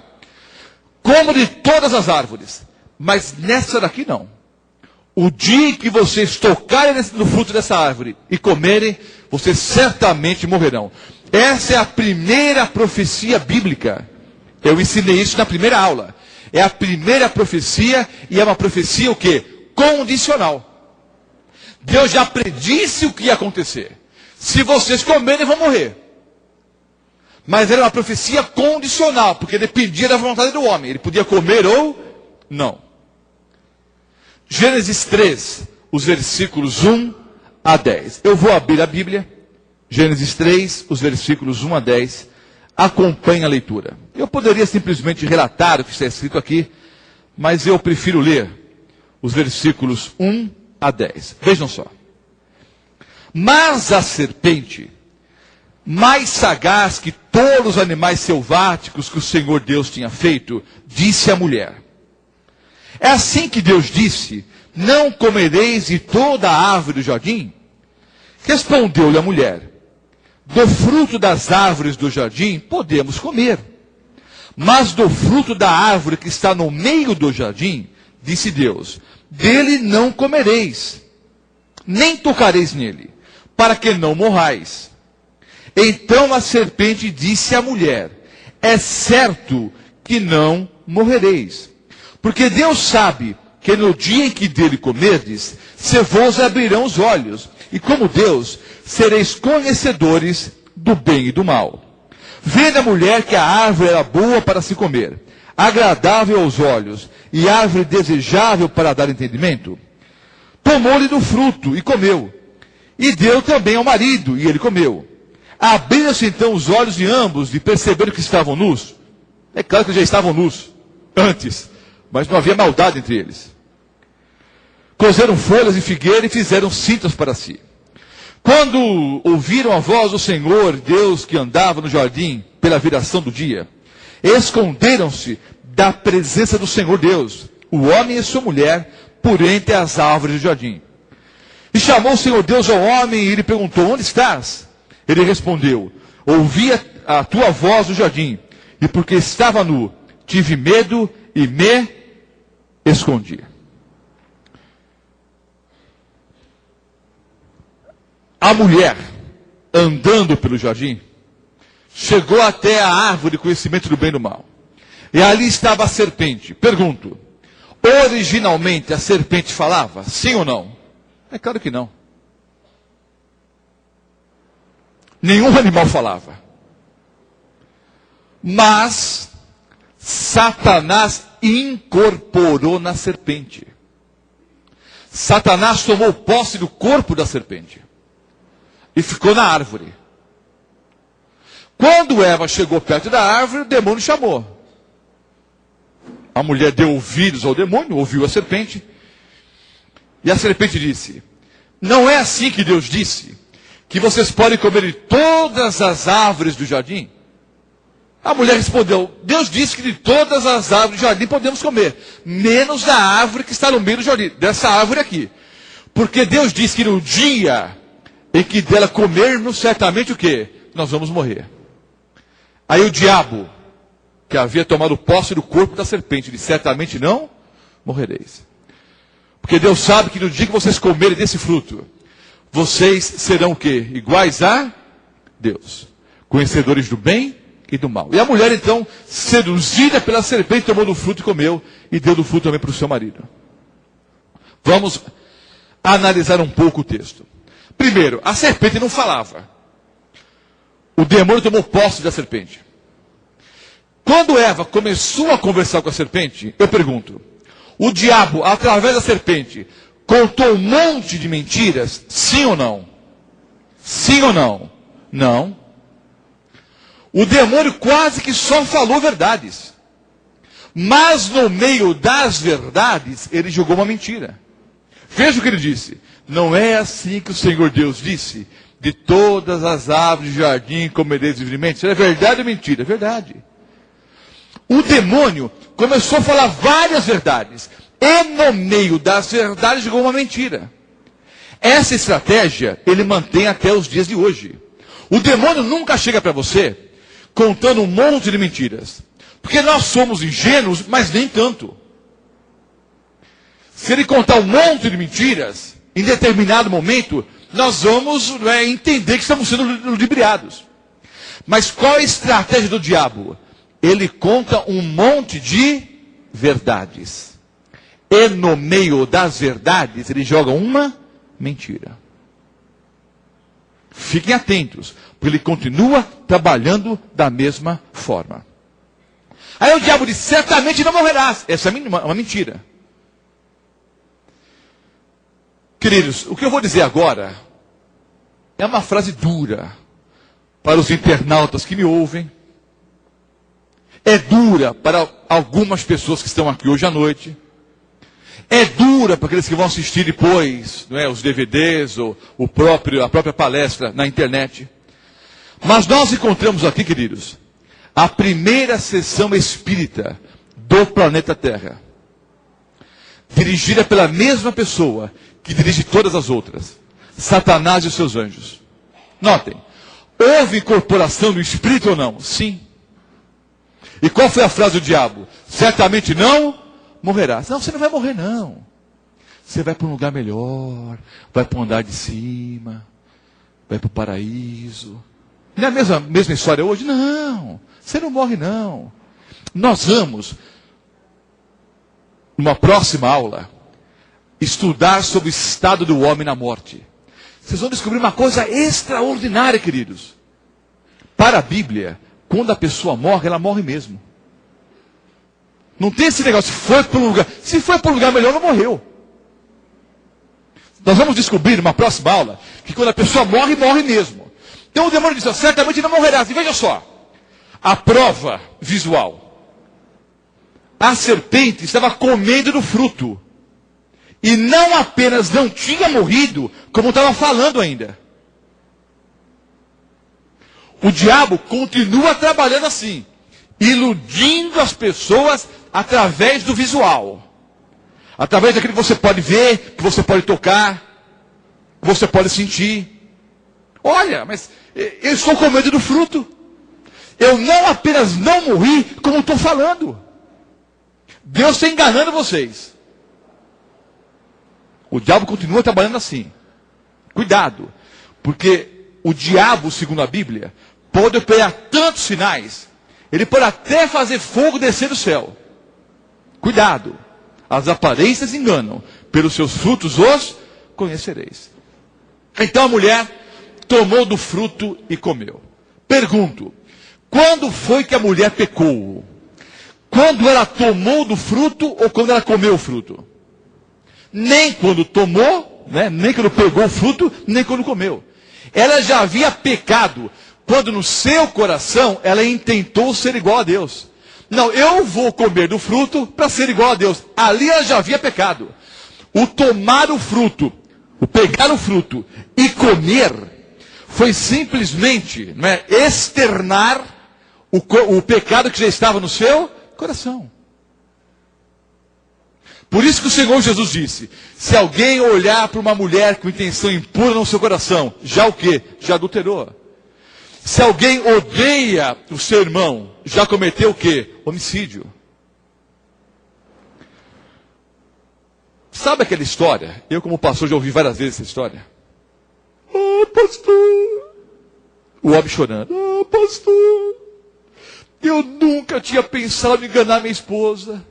como de todas as árvores, mas nessa daqui não. O dia em que vocês tocarem no fruto dessa árvore e comerem, vocês certamente morrerão. Essa é a primeira profecia bíblica. Eu ensinei isso na primeira aula. É a primeira profecia e é uma profecia o quê? Condicional. Deus já predisse o que ia acontecer. Se vocês comerem, vão morrer. Mas era uma profecia condicional, porque dependia da vontade do homem. Ele podia comer ou não. Gênesis 3, os versículos 1 a 10. Eu vou abrir a Bíblia. Gênesis 3, os versículos 1 a 10. Acompanhe a leitura. Eu poderia simplesmente relatar o que está escrito aqui, mas eu prefiro ler os versículos 1 a 10. Vejam só. Mas a serpente, mais sagaz que todos os animais selváticos que o Senhor Deus tinha feito, disse à mulher: é assim que Deus disse, não comereis de toda a árvore do jardim? Respondeu-lhe a mulher: do fruto das árvores do jardim podemos comer, mas do fruto da árvore que está no meio do jardim, disse Deus, dele não comereis, nem tocareis nele, para que não morrais. Então a serpente disse à mulher: é certo que não morrereis, porque Deus sabe que no dia em que dele comerdes, se vos abrirão os olhos, e como Deus, sereis conhecedores do bem e do mal. Vendo a mulher que a árvore era boa para se comer, agradável aos olhos, e árvore desejável para dar entendimento, tomou-lhe do fruto e comeu, e deu também ao marido, e ele comeu. Abriram-se então os olhos de ambos, e perceberam que estavam nus. É claro que já estavam nus antes, mas não havia maldade entre eles. Cozeram folhas de figueira e fizeram cintas para si. Quando ouviram a voz do Senhor Deus que andava no jardim pela viração do dia, esconderam-se da presença do Senhor Deus, o homem e sua mulher, por entre as árvores do jardim. E chamou o Senhor Deus ao homem e lhe perguntou: onde estás? Ele respondeu: ouvi a tua voz no jardim, e porque estava nu, tive medo e me escondi. A mulher, andando pelo jardim, chegou até a árvore do conhecimento do bem e do mal. E ali estava a serpente. Pergunto: originalmente a serpente falava? Sim ou não? É claro que não. Nenhum animal falava. Mas Satanás incorporou na serpente. Satanás tomou posse do corpo da serpente e ficou na árvore. Quando Eva chegou perto da árvore, o demônio chamou. A mulher deu ouvidos ao demônio, ouviu a serpente, e a serpente disse: não é assim que Deus disse, que vocês podem comer de todas as árvores do jardim? A mulher respondeu: Deus disse que de todas as árvores do jardim podemos comer, menos da árvore que está no meio do jardim, dessa árvore aqui. Porque Deus disse que no dia em que dela comermos, certamente o quê? Nós vamos morrer. Aí o diabo, que havia tomado posse do corpo da serpente, disse: certamente não morrereis. Porque Deus sabe que no dia que vocês comerem desse fruto, vocês serão o quê? Iguais a Deus, conhecedores do bem e do mal. E a mulher então, seduzida pela serpente, tomou do fruto e comeu, e deu do fruto também para o seu marido. Vamos analisar um pouco o texto. Primeiro, a serpente não falava. O demônio tomou posse da serpente. quando Eva começou a conversar com a serpente, eu pergunto, o diabo, através da serpente, contou um monte de mentiras? Sim ou não? Sim ou não? Não. O demônio quase que só falou verdades. Mas no meio das verdades, ele jogou uma mentira. Veja o que ele disse. Não é assim que o Senhor Deus disse: de todas as árvores do jardim comereis livremente. Isso é verdade ou mentira? É verdade. O demônio começou a falar várias verdades. E no meio das verdades jogou uma mentira. Essa estratégia ele mantém até os dias de hoje. O demônio nunca chega para você contando um monte de mentiras. Porque nós somos ingênuos, mas nem tanto. Se ele contar um monte de mentiras, em determinado momento, nós vamos entender que estamos sendo ludibriados. Mas qual é a estratégia do diabo? Ele conta um monte de verdades. E no meio das verdades, ele joga uma mentira. Fiquem atentos, porque ele continua trabalhando da mesma forma. Aí o diabo diz, certamente não morrerás. Essa é uma mentira. Queridos, o que eu vou dizer agora é uma frase dura para os internautas que me ouvem. É dura para algumas pessoas que estão aqui hoje à noite. É dura para aqueles que vão assistir depois, os DVDs ou a própria palestra na internet. Mas nós encontramos aqui, queridos, a primeira sessão espírita do planeta Terra. Dirigida pela mesma pessoa que dirige todas as outras. Satanás e os seus anjos. Notem, houve incorporação do espírito ou não? Sim. E qual foi a frase do diabo? Certamente não morrerás. Não, você não vai morrer não. Você vai para um lugar melhor, vai para um andar de cima, vai para o paraíso. Não é a mesma história hoje? Não, você não morre não. Nós vamos, numa próxima aula, estudar sobre o estado do homem na morte. Vocês vão descobrir uma coisa extraordinária, queridos. Para a Bíblia, quando a pessoa morre, ela morre mesmo. Não tem esse negócio, se foi para um lugar melhor, não morreu. Nós vamos descobrir numa próxima aula, que quando a pessoa morre, morre mesmo. Então o demônio diz, certamente não morrerás. E veja só, a prova visual. A serpente estava comendo do fruto. E não apenas não tinha morrido, como estava falando ainda. O diabo continua trabalhando assim, iludindo as pessoas através do visual. Através daquilo que você pode ver, que você pode tocar, que você pode sentir. Olha, mas eu estou com medo do fruto. Eu não apenas não morri, como estou falando. Deus está enganando vocês. O diabo continua trabalhando assim. Cuidado, porque o diabo, segundo a Bíblia, pode operar tantos sinais. Ele pode até fazer fogo descer do céu. Cuidado. As aparências enganam. Pelos seus frutos os conhecereis. Então a mulher tomou do fruto e comeu. Pergunto, quando foi que a mulher pecou? Quando ela tomou do fruto ou quando ela comeu o fruto? Nem quando tomou, nem quando pegou o fruto, nem quando comeu. Ela já havia pecado quando no seu coração ela intentou ser igual a Deus. Não, eu vou comer do fruto para ser igual a Deus. Ali ela já havia pecado. O tomar o fruto, o pegar o fruto e comer, foi simplesmente externar o pecado que já estava no seu coração. Por isso que o Senhor Jesus disse, se alguém olhar para uma mulher com intenção impura no seu coração, já o quê? Já adulterou. Se alguém odeia o seu irmão, já cometeu o quê? Homicídio. Sabe aquela história? Eu como pastor já ouvi várias vezes essa história. Pastor. O homem chorando. Pastor. Eu nunca tinha pensado em enganar minha esposa.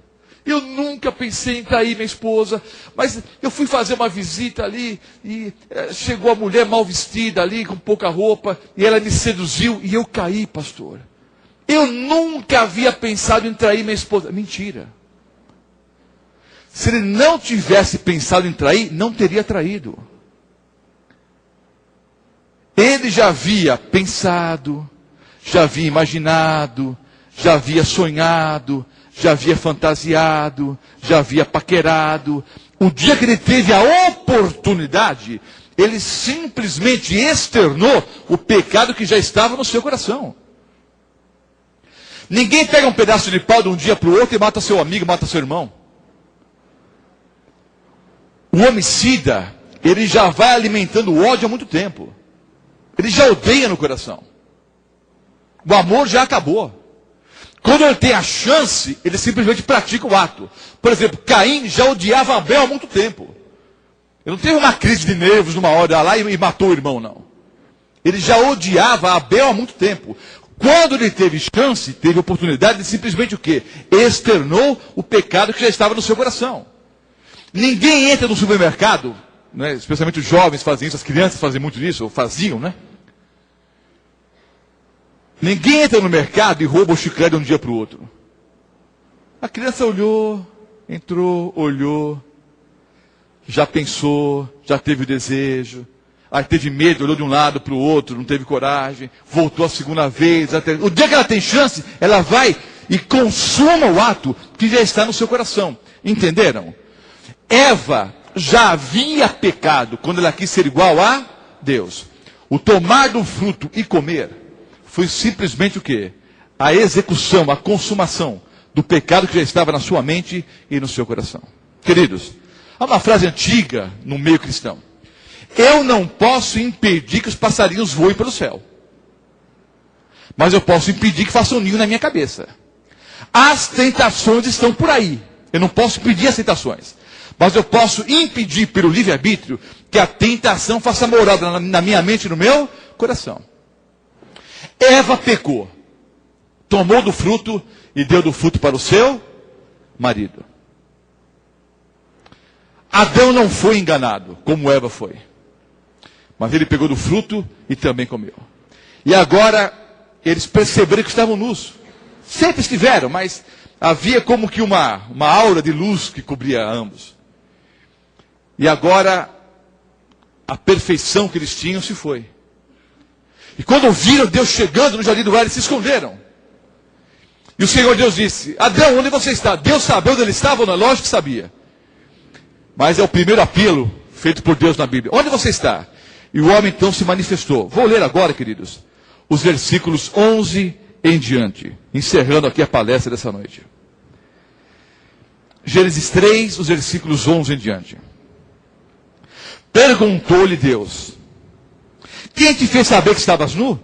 Eu nunca pensei em trair minha esposa, mas eu fui fazer uma visita ali e chegou a mulher mal vestida ali, com pouca roupa, e ela me seduziu e eu caí, pastor. Eu nunca havia pensado em trair minha esposa. Mentira. Se ele não tivesse pensado em trair, não teria traído. Ele já havia pensado, já havia imaginado, já havia sonhado, já havia fantasiado, já havia paquerado. O dia que ele teve a oportunidade, ele simplesmente externou o pecado que já estava no seu coração. Ninguém pega um pedaço de pau de um dia para o outro e mata seu amigo, mata seu irmão. O homicida, ele já vai alimentando o ódio há muito tempo. Ele já odeia no coração. O amor já acabou. Quando ele tem a chance, ele simplesmente pratica o ato. Por exemplo, Caim já odiava Abel há muito tempo. Ele não teve uma crise de nervos numa hora lá e matou o irmão, não. Ele já odiava Abel há muito tempo. Quando ele teve chance, teve oportunidade, de simplesmente o quê? Externou o pecado que já estava no seu coração. Ninguém entra no supermercado, né, especialmente os jovens fazem isso, as crianças fazem muito isso, ou faziam, né? Ninguém entra no mercado e rouba o chiclete de um dia para o outro. A criança olhou, entrou, olhou, já pensou, já teve o desejo, aí teve medo, olhou de um lado para o outro, não teve coragem, voltou a segunda vez. O dia que ela tem chance, ela vai e consuma o ato que já está no seu coração. Entenderam? Eva já havia pecado quando ela quis ser igual a Deus. O tomar do fruto e comer foi simplesmente o quê? A execução, a consumação do pecado que já estava na sua mente e no seu coração. Queridos, há uma frase antiga no meio cristão. Eu não posso impedir que os passarinhos voem pelo céu. Mas eu posso impedir que façam um ninho na minha cabeça. As tentações estão por aí. Eu não posso impedir as tentações. Mas eu posso impedir pelo livre-arbítrio que a tentação faça morada na minha mente e no meu coração. Eva pecou. Tomou do fruto e deu do fruto para o seu marido. Adão não foi enganado, como Eva foi. Mas ele pegou do fruto e também comeu. E agora eles perceberam que estavam nus. Sempre estiveram, mas havia como que uma aura de luz que cobria ambos. E agora, a perfeição que eles tinham se foi. E quando viram Deus chegando no jardim do Éden, eles se esconderam. E o Senhor Deus disse, Adão, onde você está? Deus sabia onde ele estava ou não? Lógico que sabia. Mas é o primeiro apelo feito por Deus na Bíblia. Onde você está? E o homem então se manifestou. Vou ler agora, queridos, os versículos 11 em diante. Encerrando aqui a palestra dessa noite. Gênesis 3, os versículos 11 em diante. Perguntou-lhe Deus, quem te fez saber que estavas nu?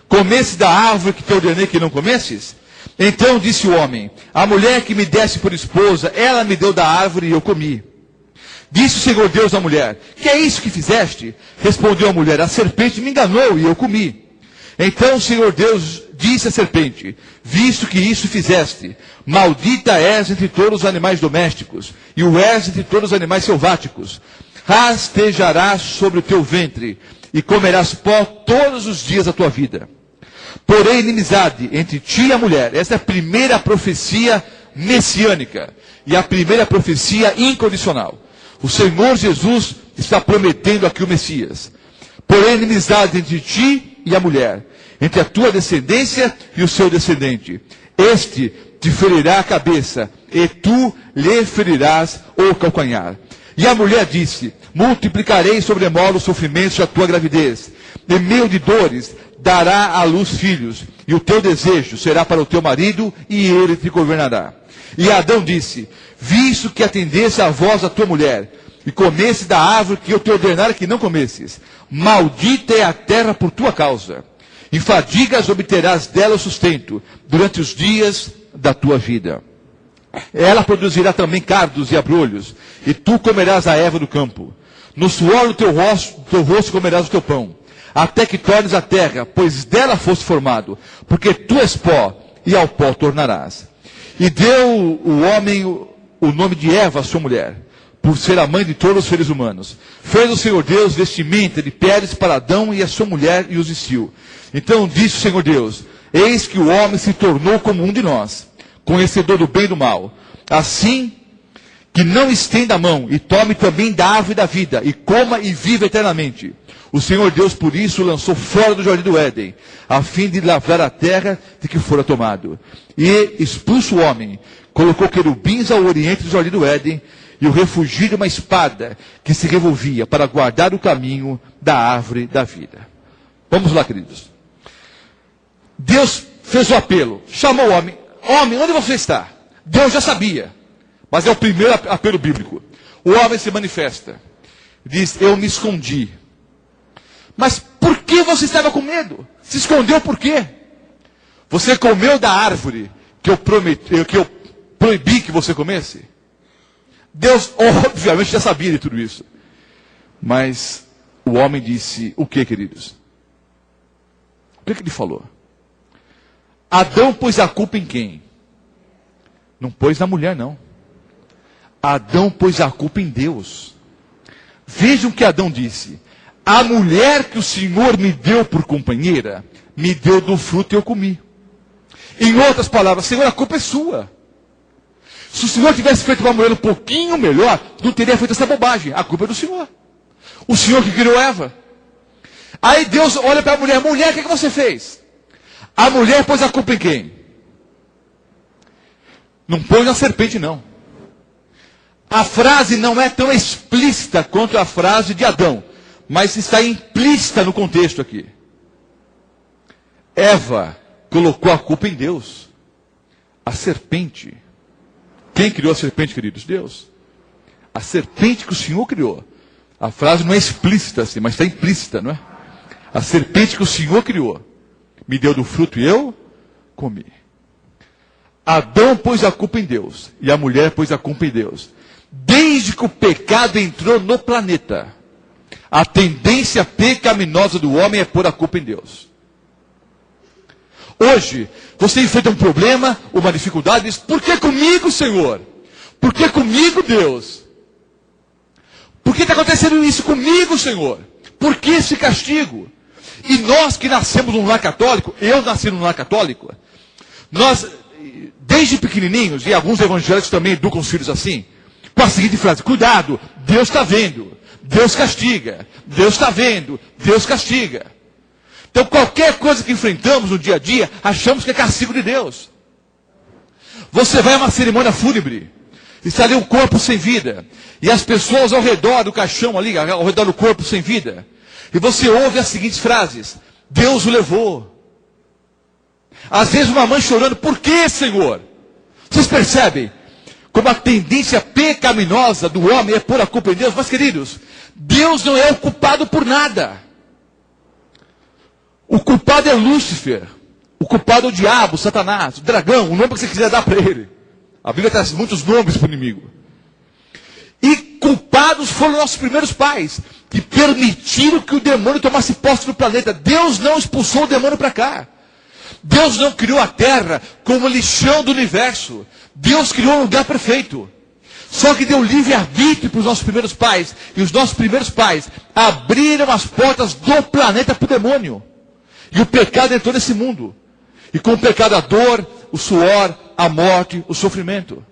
Comesse da árvore que te ordenei que não comesses? Então disse o homem, a mulher que me desse por esposa, ela me deu da árvore e eu comi. Disse o Senhor Deus à mulher, que é isso que fizeste? Respondeu a mulher, a serpente me enganou e eu comi. Então o Senhor Deus disse à serpente, visto que isso fizeste, maldita és entre todos os animais domésticos, e o és entre todos os animais selváticos. Rastejarás sobre o teu ventre, e comerás pó todos os dias da tua vida. Porém, inimizade entre ti e a mulher. Essa é a primeira profecia messiânica, e a primeira profecia incondicional. O Senhor Jesus está prometendo aqui o Messias. Porém, inimizade entre ti e a mulher, entre a tua descendência e o seu descendente. Este te ferirá a cabeça, e tu lhe ferirás o calcanhar. E a mulher disse, multiplicarei sobremodo os sofrimentos da tua gravidez. Em meio de dores, dará à luz filhos, e o teu desejo será para o teu marido, e ele te governará. E Adão disse, visto que atendesse à voz da tua mulher, e comesse da árvore que eu te ordenara que não comesses, maldita é a terra por tua causa. Em fadigas obterás dela o sustento, durante os dias da tua vida. Ela produzirá também cardos e abrolhos, e tu comerás a erva do campo. No suor do teu rosto comerás o teu pão, até que tornes a terra, pois dela foste formado, porque tu és pó, e ao pó tornarás. E deu o homem o nome de Eva, sua mulher, por ser a mãe de todos os seres humanos. Fez o Senhor Deus vestimenta de peles para Adão e a sua mulher, e os vestiu. Então disse o Senhor Deus, Eis que o homem se tornou como um de nós, conhecedor do bem e do mal. Assim que não estenda a mão e tome também da árvore da vida, e coma e viva eternamente. O Senhor Deus, por isso, o lançou fora do jardim do Éden, a fim de lavrar a terra de que fora tomado. E, expulso o homem, colocou querubins ao oriente do jardim do Éden, e o refugiou de uma espada que se revolvia para guardar o caminho da árvore da vida. Vamos lá, queridos. Deus fez o apelo, chamou o homem. Homem, onde você está? Deus já sabia, mas é o primeiro apelo bíblico. O homem se manifesta, diz, eu me escondi. Mas por que você estava com medo? Se escondeu por quê? Você comeu da árvore que eu proibi que você comesse? Deus, obviamente, já sabia de tudo isso. Mas o homem disse, o que, queridos? O que ele falou? Adão pôs a culpa em quem? Não pôs na mulher, não. Adão pôs a culpa em Deus. Vejam o que Adão disse. A mulher que o Senhor me deu por companheira, me deu do fruto e eu comi. Em outras palavras, Senhor, a culpa é sua. Se o Senhor tivesse feito uma mulher um pouquinho melhor, não teria feito essa bobagem. A culpa é do Senhor. O Senhor que criou Eva. Aí Deus olha para a mulher. Mulher, o que você fez? A mulher pôs a culpa em quem? Não pôs na serpente, não. A frase não é tão explícita quanto a frase de Adão, mas está implícita no contexto aqui. Eva colocou a culpa em Deus. A serpente. Quem criou a serpente, queridos? Deus. A serpente que o Senhor criou. A frase não é explícita assim, mas está implícita, não é? A serpente que o Senhor criou. Me deu do fruto e eu comi. Adão pôs a culpa em Deus. E a mulher pôs a culpa em Deus. Desde que o pecado entrou no planeta, a tendência pecaminosa do homem é pôr a culpa em Deus. Hoje, você enfrenta um problema, uma dificuldade, e diz, por que comigo, Senhor? Por que comigo, Deus? Por que está acontecendo isso comigo, Senhor? Por que esse castigo? E nós que nascemos num lar católico, eu nasci num lar católico, nós, desde pequenininhos, e alguns evangélicos também educam os filhos assim, com a seguinte frase, cuidado, Deus está vendo, Deus castiga, Deus está vendo, Deus castiga. Então qualquer coisa que enfrentamos no dia a dia, achamos que é castigo de Deus. Você vai a uma cerimônia fúnebre, está ali um corpo sem vida, e as pessoas ao redor do caixão ali, ao redor do corpo sem vida, e você ouve as seguintes frases, Deus o levou. Às vezes uma mãe chorando, por que, Senhor? Vocês percebem como a tendência pecaminosa do homem é pôr a culpa em Deus? Mas queridos, Deus não é o culpado por nada. O culpado é Lúcifer. O culpado é o diabo, Satanás, o dragão, o nome que você quiser dar para ele. A Bíblia traz muitos nomes para o inimigo. E culpados foram nossos primeiros pais, que permitiram que o demônio tomasse posse do planeta. Deus não expulsou o demônio para cá. Deus não criou a terra como lixão do universo. Deus criou um lugar perfeito. Só que deu livre-arbítrio para os nossos primeiros pais. E os nossos primeiros pais abriram as portas do planeta para o demônio. E o pecado entrou nesse mundo. E com o pecado a dor, o suor, a morte, o sofrimento.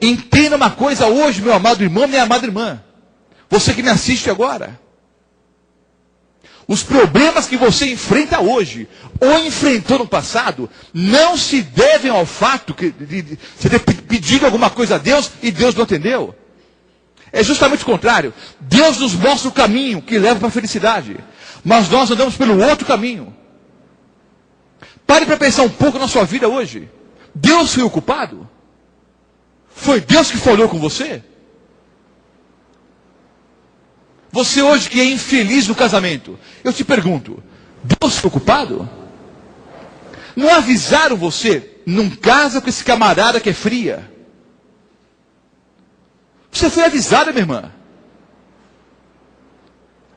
Entenda uma coisa hoje, meu amado irmão, minha amada irmã. Você que me assiste agora. Os problemas que você enfrenta hoje, ou enfrentou no passado, não se devem ao fato de você ter pedido alguma coisa a Deus e Deus não atendeu. É justamente o contrário. Deus nos mostra o caminho que leva para a felicidade. Mas nós andamos pelo outro caminho. Pare para pensar um pouco na sua vida hoje. Deus foi o culpado? Foi Deus que falhou com você? Você hoje que é infeliz no casamento, eu te pergunto, Deus foi o culpado? Não avisaram você, não casa com esse camarada que é fria? Você foi avisada, minha irmã.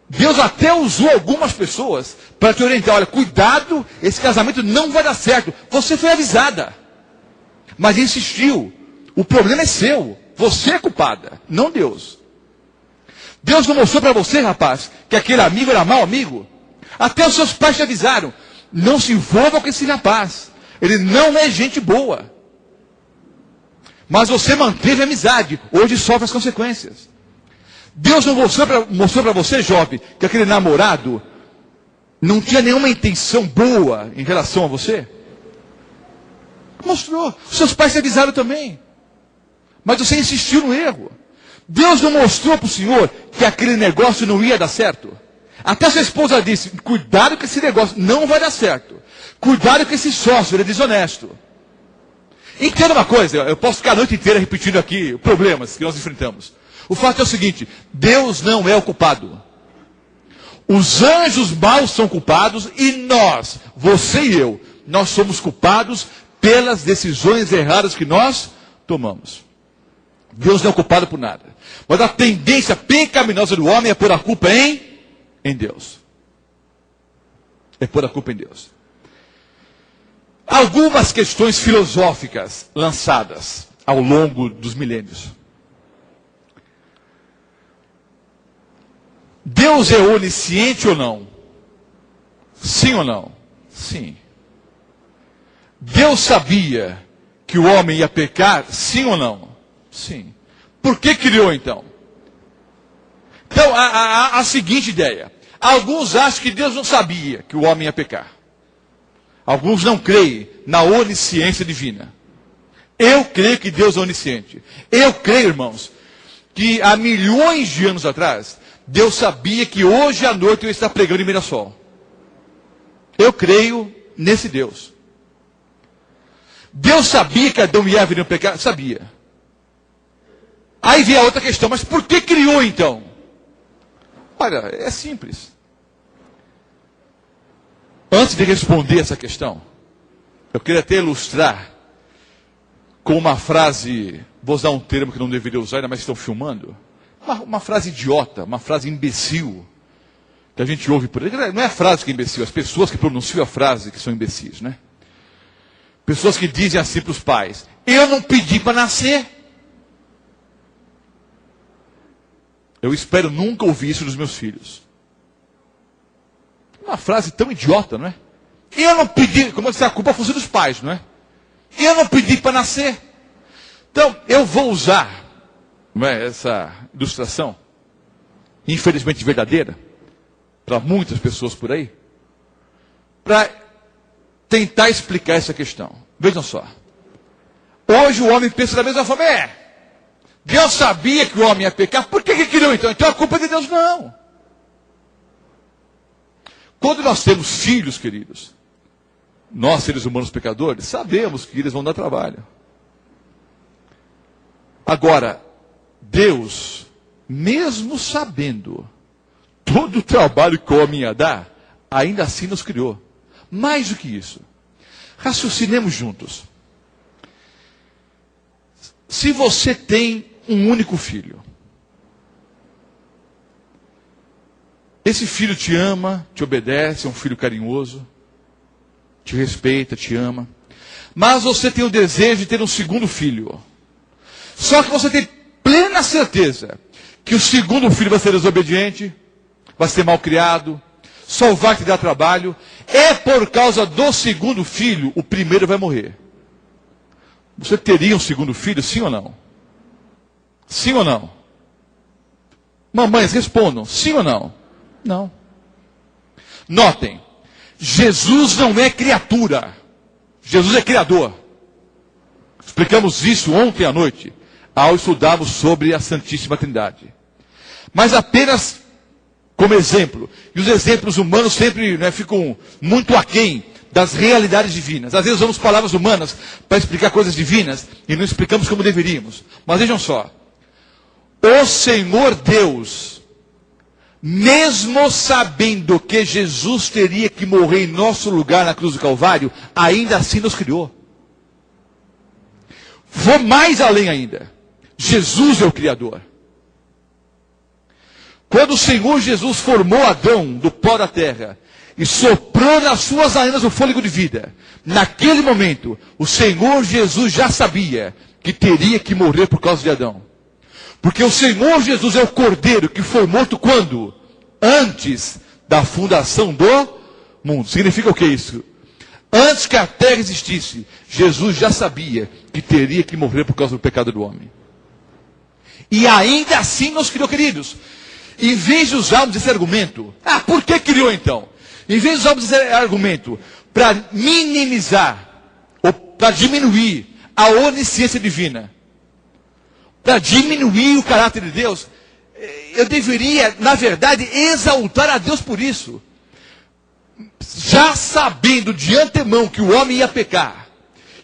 Deus até usou algumas pessoas para te orientar, olha, cuidado, esse casamento não vai dar certo. Você foi avisada, mas insistiu. O problema é seu, você é culpada, não Deus. Deus não mostrou para você, rapaz, que aquele amigo era mau amigo? Até os seus pais te avisaram. não se envolva com esse rapaz. Ele não é gente boa. Mas você manteve a amizade. Hoje sofre as consequências. Deus não mostrou para você, jovem, que aquele namorado não tinha nenhuma intenção boa em relação a você? Mostrou. Seus pais te avisaram também. Mas você insistiu no erro. Deus não mostrou para o senhor que aquele negócio não ia dar certo? Até sua esposa disse, cuidado com esse negócio, não vai dar certo. Cuidado com esse sócio, ele é desonesto. Entenda uma coisa, eu posso ficar a noite inteira repetindo aqui problemas que nós enfrentamos. O fato é o seguinte, Deus não é o culpado. Os anjos maus são culpados e nós, você e eu, nós somos culpados pelas decisões erradas que nós tomamos. Deus não é culpado por nada. Mas a tendência pecaminosa do homem é pôr a culpa em Deus. É pôr a culpa em Deus. Algumas questões filosóficas lançadas ao longo dos milênios. Deus é onisciente ou não? Sim ou não? Sim. Deus sabia que o homem ia pecar? Sim ou não? Sim. Por que criou então? Então, a seguinte ideia. Alguns acham que Deus não sabia que o homem ia pecar. Alguns não creem na onisciência divina. Eu creio que Deus é onisciente. Eu creio, irmãos, que há milhões de anos atrás, Deus sabia que hoje à noite eu ia estar pregando em Mirassol. Eu creio nesse Deus. Deus sabia que Adão e Eva iriam pecar? Sabia. Aí vem a outra questão, mas por que criou então? Olha, é simples. Antes de responder essa questão, eu queria até ilustrar com uma frase, vou usar um termo que não deveria usar, ainda mais que estão filmando, uma frase idiota, uma frase imbecil, que a gente ouve por aí. Não é a frase que é imbecil, as pessoas que pronunciam a frase que são imbecis, né? Pessoas que dizem assim para os pais, eu não pedi para nascer. Eu espero nunca ouvir isso dos meus filhos. Uma frase tão idiota, não é? Eu não pedi, como se a culpa fosse dos pais, não é? Eu não pedi para nascer. Então, eu vou usar, não é, essa ilustração, infelizmente verdadeira, para muitas pessoas por aí, para tentar explicar essa questão. Vejam só. Hoje o homem pensa da mesma forma, Deus sabia que o homem ia pecar, por que criou então? Então a culpa é de Deus? Não. Quando nós temos filhos, queridos, nós seres humanos pecadores, sabemos que eles vão dar trabalho. Agora, Deus, mesmo sabendo todo o trabalho que o homem ia dar, ainda assim nos criou. Mais do que isso, raciocinemos juntos. Se você tem um único filho, esse filho te ama, te obedece, é um filho carinhoso, te respeita, te ama, mas você tem o desejo de ter um segundo filho. Só que você tem plena certeza que o segundo filho vai ser desobediente, vai ser mal criado, só vai te dar trabalho. É por causa do segundo filho, o primeiro vai morrer. Você teria um segundo filho, sim ou não? Sim ou não? Mamães, respondam, sim ou não? Não. Notem, Jesus não é criatura. Jesus é criador. Explicamos isso ontem à noite, ao estudarmos sobre a Santíssima Trindade. Mas apenas como exemplo. E os exemplos humanos sempre ficam muito aquém das realidades divinas. Às vezes usamos palavras humanas para explicar coisas divinas e não explicamos como deveríamos. Mas vejam só. O Senhor Deus, mesmo sabendo que Jesus teria que morrer em nosso lugar na cruz do Calvário, ainda assim nos criou. Vou mais além ainda. Jesus é o Criador. Quando o Senhor Jesus formou Adão do pó da terra e soprou nas suas narinas o fôlego de vida, naquele momento, o Senhor Jesus já sabia que teria que morrer por causa de Adão. Porque o Senhor Jesus é o Cordeiro que foi morto quando? Antes da fundação do mundo. Significa o que isso? Antes que a terra existisse, Jesus já sabia que teria que morrer por causa do pecado do homem. E ainda assim nos criou, queridos. Em vez de usarmos esse argumento, por que criou então? Em vez de usarmos esse argumento para minimizar, ou para diminuir a onisciência divina, para diminuir o caráter de Deus, eu deveria, na verdade, exaltar a Deus por isso. Já sabendo de antemão que o homem ia pecar,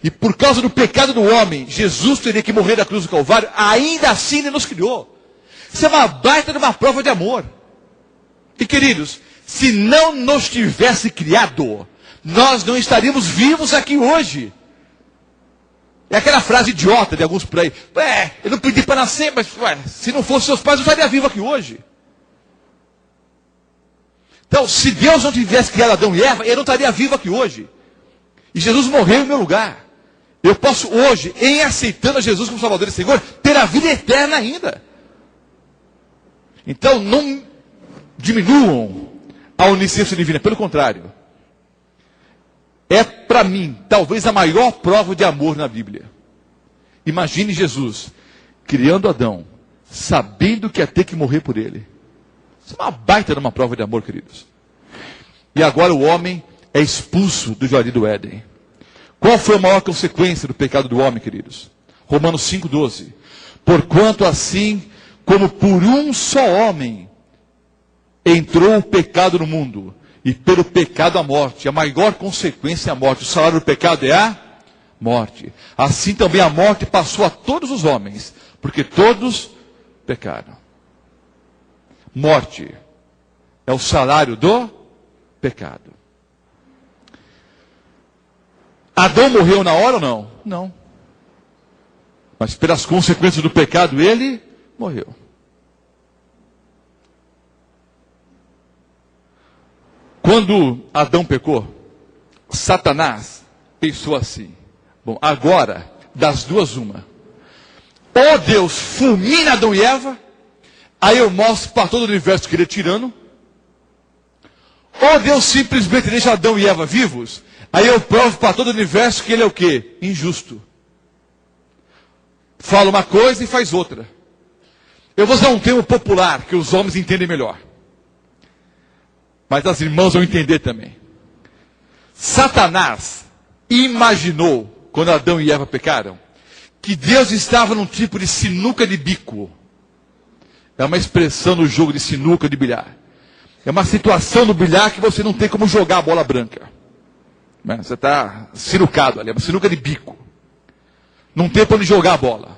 e por causa do pecado do homem, Jesus teria que morrer na cruz do Calvário, ainda assim ele nos criou. Isso é uma baita de uma prova de amor. E queridos, se não nos tivesse criado, nós não estaríamos vivos aqui hoje. É aquela frase idiota de alguns por aí. Eu não pedi para nascer, mas se não fosse seus pais, eu estaria vivo aqui hoje. Então, se Deus não tivesse criado Adão e Eva, eu não estaria vivo aqui hoje. E Jesus morreu em meu lugar. Eu posso hoje, em aceitando a Jesus como Salvador e Senhor, ter a vida eterna ainda. Então, não diminuam a onisciência divina. Pelo contrário. É, para mim, talvez a maior prova de amor na Bíblia. Imagine Jesus criando Adão, sabendo que ia ter que morrer por ele. Isso é uma baita de uma prova de amor, queridos. E agora o homem é expulso do jardim do Éden. Qual foi a maior consequência do pecado do homem, queridos? Romanos 5,12. Porquanto assim como por um só homem entrou o pecado no mundo, e pelo pecado a morte, a maior consequência é a morte. O salário do pecado é a morte. Assim também a morte passou a todos os homens, porque todos pecaram. Morte é o salário do pecado. Adão morreu na hora ou não? Não. Mas pelas consequências do pecado ele morreu. Quando Adão pecou, Satanás pensou assim: bom, agora, das duas uma. Ou Deus fulmina Adão e Eva, aí eu mostro para todo o universo que ele é tirano. Ou Deus simplesmente deixa Adão e Eva vivos, aí eu provo para todo o universo que ele é o quê? Injusto. Fala uma coisa e faz outra. Eu vou usar um termo popular que os homens entendem melhor. Mas as irmãs vão entender também. Satanás imaginou, quando Adão e Eva pecaram, que Deus estava num tipo de sinuca de bico. É uma expressão no jogo de sinuca de bilhar. É uma situação no bilhar que você não tem como jogar a bola branca. Você está sinucado ali, é uma sinuca de bico. Não tem para onde jogar a bola.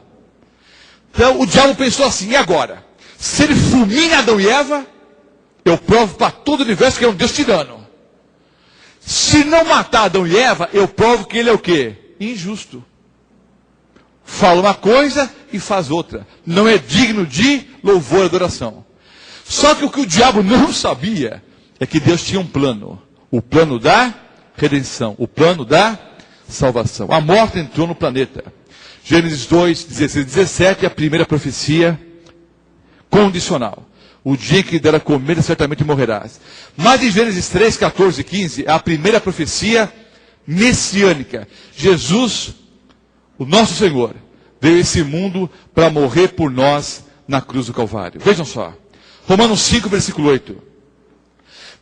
Então o diabo pensou assim: e agora? Se ele fulmina Adão e Eva, eu provo para todo o universo que é um Deus tirano. Se não matar Adão e Eva, eu provo que ele é o quê? Injusto. Fala uma coisa e faz outra. Não é digno de louvor e adoração. Só que o que o diabo não sabia é que Deus tinha um plano. O plano da redenção. O plano da salvação. A morte entrou no planeta. Gênesis 2, 16 e 17 é a primeira profecia condicional. O dia que der a comer, certamente morrerás. Mas em Gênesis 3, 14 e 15, é a primeira profecia messiânica. Jesus, o nosso Senhor, veio a esse mundo para morrer por nós na cruz do Calvário. Vejam só. Romanos 5, versículo 8.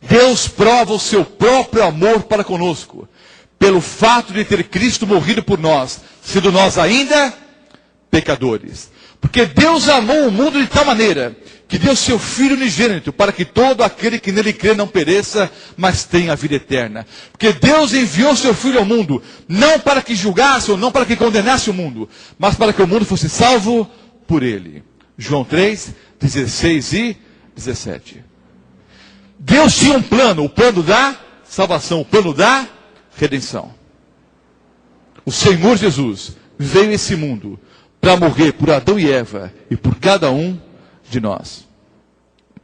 Deus prova o seu próprio amor para conosco, pelo fato de ter Cristo morrido por nós, sendo nós ainda pecadores. Porque Deus amou o mundo de tal maneira que deu seu Filho unigênito para que todo aquele que nele crê não pereça, mas tenha a vida eterna. Porque Deus enviou seu Filho ao mundo, não para que julgasse ou não para que condenasse o mundo, mas para que o mundo fosse salvo por ele. João 3, 16 e 17. Deus tinha um plano, o plano da salvação, o plano da redenção. O Senhor Jesus veio a esse mundo para morrer por Adão e Eva e por cada um de nós.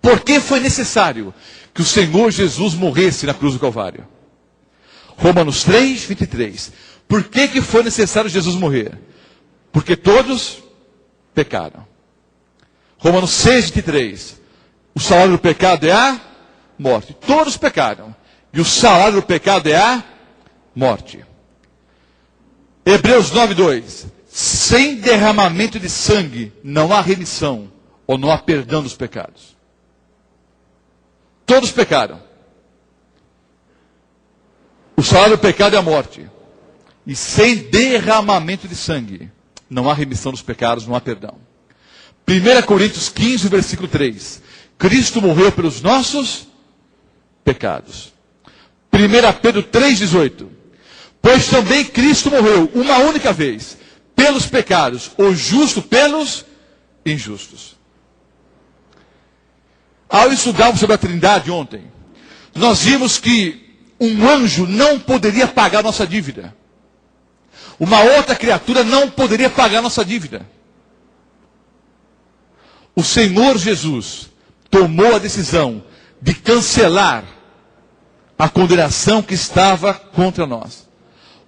Por que foi necessário que o Senhor Jesus morresse na cruz do Calvário? Romanos 3, 23. Por que foi necessário Jesus morrer? Porque todos pecaram. Romanos 6, 23. O salário do pecado é a morte. Todos pecaram E o salário do pecado é a morte. Hebreus 9:2. Sem derramamento de sangue não há remissão, ou não há perdão dos pecados. Todos pecaram. O salário do pecado é a morte. E sem derramamento de sangue não há remissão dos pecados, não há perdão. 1 Coríntios 15, versículo 3. Cristo morreu pelos nossos pecados. 1 Pedro 3,18. Pois também Cristo morreu uma única vez pelos pecados, o justo pelos injustos. Ao estudarmos sobre a Trindade ontem, nós vimos que um anjo não poderia pagar nossa dívida. Uma outra criatura não poderia pagar nossa dívida. O Senhor Jesus tomou a decisão de cancelar a condenação que estava contra nós.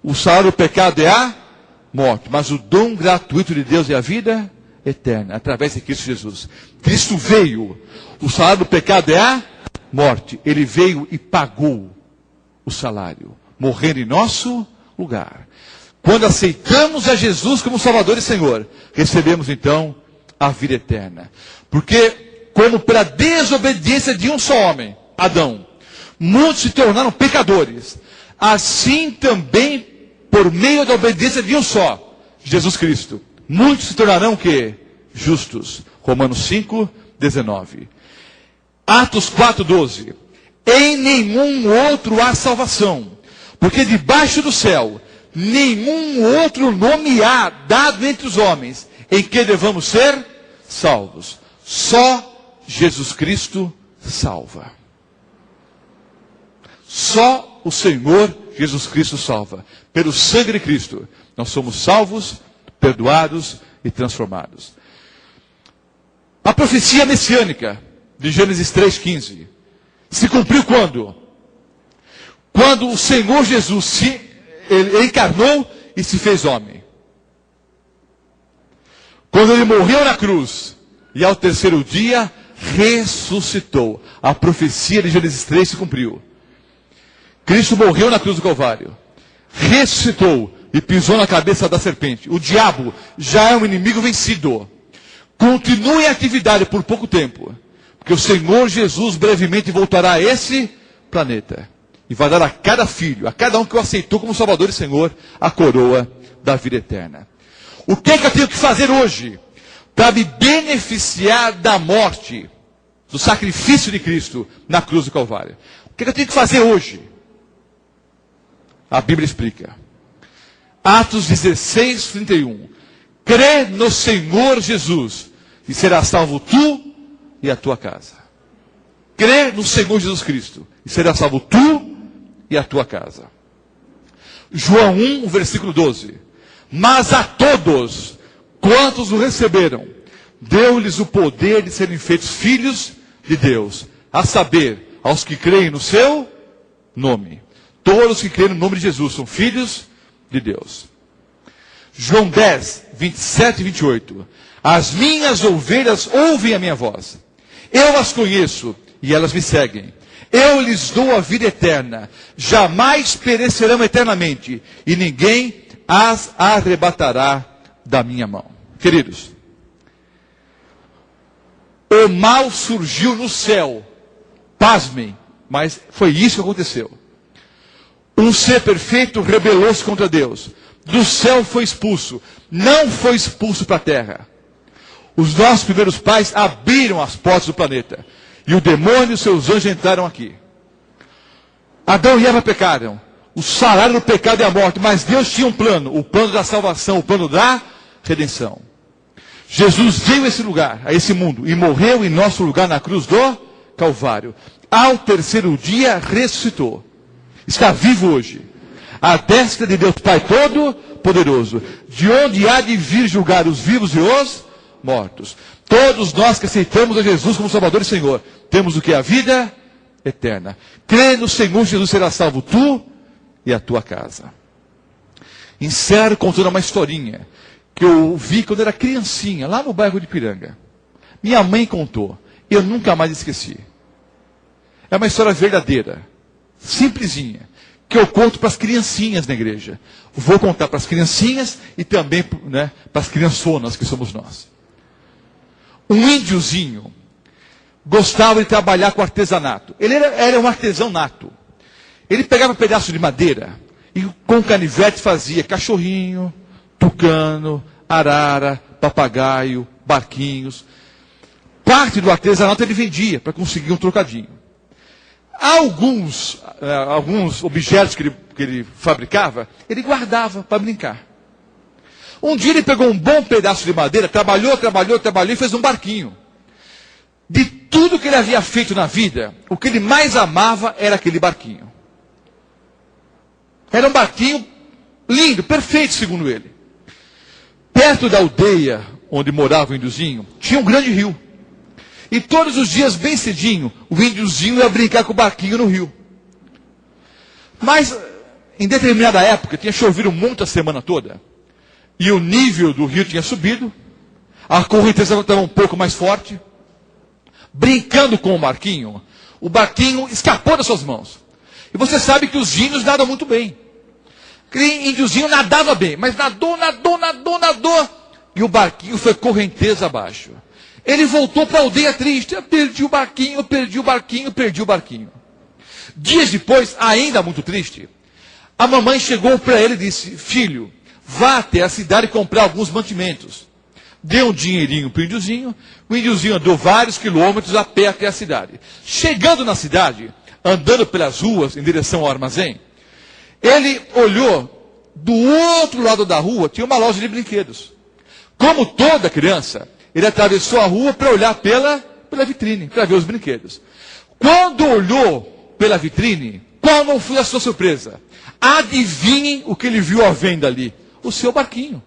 O salário do pecado é a morte, mas o dom gratuito de Deus é a vida eterna, através de Cristo Jesus. Cristo veio, o salário do pecado é a morte. Ele veio e pagou o salário, morrendo em nosso lugar. Quando aceitamos a Jesus como Salvador e Senhor, recebemos então a vida eterna. Porque, como pela desobediência de um só homem, Adão, muitos se tornaram pecadores, assim também, por meio da obediência de um só, Jesus Cristo, muitos se tornarão o quê? Justos. Romanos 5, 19. Atos 4, 12. Em nenhum outro há salvação, porque debaixo do céu, nenhum outro nome há dado entre os homens, em que devamos ser salvos. Só Jesus Cristo salva. Só o Senhor Jesus Cristo salva. Pelo sangue de Cristo, nós somos salvos, perdoados e transformados. A profecia messiânica de Gênesis 3,15 se cumpriu quando? Quando o Senhor Jesus ele encarnou e se fez homem. Quando ele morreu na cruz e ao terceiro dia ressuscitou. A profecia de Gênesis 3 se cumpriu. Cristo morreu na cruz do Calvário, ressuscitou e pisou na cabeça da serpente. O diabo já é um inimigo vencido. Continue em atividade por pouco tempo, porque o Senhor Jesus brevemente voltará a esse planeta e vai dar a cada filho, a cada um que o aceitou como Salvador e Senhor, a coroa da vida eterna. O que é que eu tenho que fazer hoje para me beneficiar da morte, do sacrifício de Cristo na cruz do Calvário? O que é que eu tenho que fazer hoje? A Bíblia explica. Atos 16, 31. Crê no Senhor Jesus e serás salvo tu e a tua casa. Crê no Senhor Jesus Cristo e serás salvo tu e a tua casa. João 1, versículo 12. Mas a todos quantos o receberam, deu-lhes o poder de serem feitos filhos de Deus, a saber, aos que creem no seu nome. Todos que creem no nome de Jesus são filhos de Deus. João 10, 27 e 28. As minhas ovelhas ouvem a minha voz. Eu as conheço e elas me seguem. Eu lhes dou a vida eterna. Jamais perecerão eternamente. E ninguém as arrebatará da minha mão. Queridos, o mal surgiu no céu. Pasmem, mas foi isso que aconteceu. Um ser perfeito rebelou-se contra Deus. Do céu foi expulso. Não foi expulso para a terra. Os nossos primeiros pais abriram as portas do planeta. E o demônio e seus anjos entraram aqui. Adão e Eva pecaram. O salário do pecado é a morte. Mas Deus tinha um plano. O plano da salvação. O plano da redenção. Jesus veio a esse lugar, a esse mundo. E morreu em nosso lugar na cruz do Calvário. Ao terceiro dia ressuscitou. Está vivo hoje. À destra de Deus Pai Todo-Poderoso. De onde há de vir julgar os vivos e os mortos. Todos nós que aceitamos a Jesus como Salvador e Senhor, temos o que? A vida eterna. Crê no Senhor Jesus, será salvo tu e a tua casa. Encerro contando uma historinha que eu ouvi quando era criancinha, lá no bairro de Piranga. Minha mãe contou. Eu nunca mais esqueci. É uma história verdadeira. simplesinha, que eu conto para as criancinhas na igreja. Vou contar para as criancinhas e também, né, para as criançonas que somos nós. Um índiozinho gostava de trabalhar com artesanato. Ele era um artesão nato. Ele pegava um pedaço de madeira e com canivete fazia cachorrinho, tucano, arara, papagaio, barquinhos. Parte do artesanato ele vendia para conseguir um trocadinho. Alguns objetos que ele fabricava, ele guardava para brincar. Um dia ele pegou um bom pedaço de madeira, trabalhou e fez um barquinho. De tudo que ele havia feito na vida, o que ele mais amava era aquele barquinho. Era um barquinho lindo, perfeito, segundo ele. Perto da aldeia onde morava o índiozinho, tinha um grande rio. E todos os dias, bem cedinho, o índiozinho ia brincar com o barquinho no rio. Mas, em determinada época, tinha chovido muito a semana toda. E o nível do rio tinha subido. A correnteza estava um pouco mais forte. Brincando com o barquinho escapou das suas mãos. E você sabe que os índios nadam muito bem. Aquele índiozinho nadava bem, mas nadou. E o barquinho foi correnteza abaixo. Ele voltou para a aldeia triste. Eu perdi o barquinho. Dias depois, ainda muito triste, a mamãe chegou para ele e disse: filho, vá até a cidade comprar alguns mantimentos. Deu um dinheirinho para o índiozinho andou vários quilômetros a pé até a cidade. Chegando na cidade, andando pelas ruas em direção ao armazém, ele olhou, do outro lado da rua tinha uma loja de brinquedos. Como toda criança, ele atravessou a rua para olhar pela vitrine, para ver os brinquedos. Quando olhou pela vitrine, qual não foi a sua surpresa? Adivinhem o que ele viu à venda ali? O seu barquinho.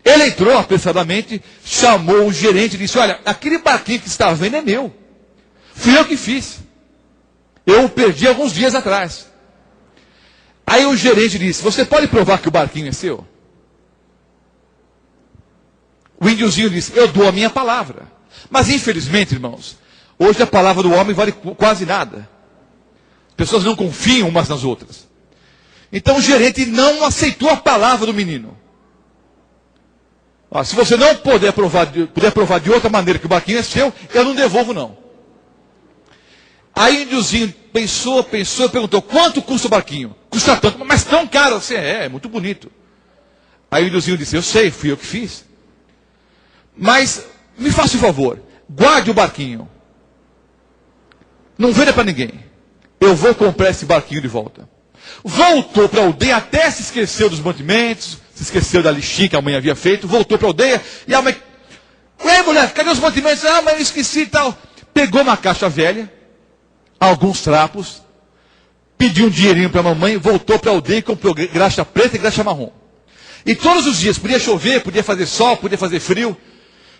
Ele entrou apressadamente, chamou o gerente e disse: olha, aquele barquinho que está à venda é meu. Fui eu que fiz. Eu o perdi alguns dias atrás. Aí o gerente disse: você pode provar que o barquinho é seu? O índiozinho disse: eu dou a minha palavra. Mas infelizmente, irmãos, hoje a palavra do homem vale quase nada. Pessoas não confiam umas nas outras. Então o gerente não aceitou a palavra do menino. Se você não puder provar de outra maneira que o barquinho é seu, eu não devolvo não. Aí o índiozinho pensou e perguntou: quanto custa o barquinho? Custa tanto, mas tão caro assim. É muito bonito. Aí o índiozinho disse: eu sei, fui eu que fiz. Mas me faça um favor, guarde o barquinho. Não venda para ninguém. Eu vou comprar esse barquinho de volta. Voltou para a aldeia, até se esqueceu dos mantimentos, se esqueceu da lixinha que a mãe havia feito, voltou para a aldeia, e a mãe: ué, mulher, cadê os mantimentos? Ah, mas eu esqueci e tal. Pegou uma caixa velha, alguns trapos, pediu um dinheirinho para a mamãe, voltou para a aldeia e comprou graxa preta e graxa marrom. E todos os dias, podia chover, podia fazer sol, podia fazer frio,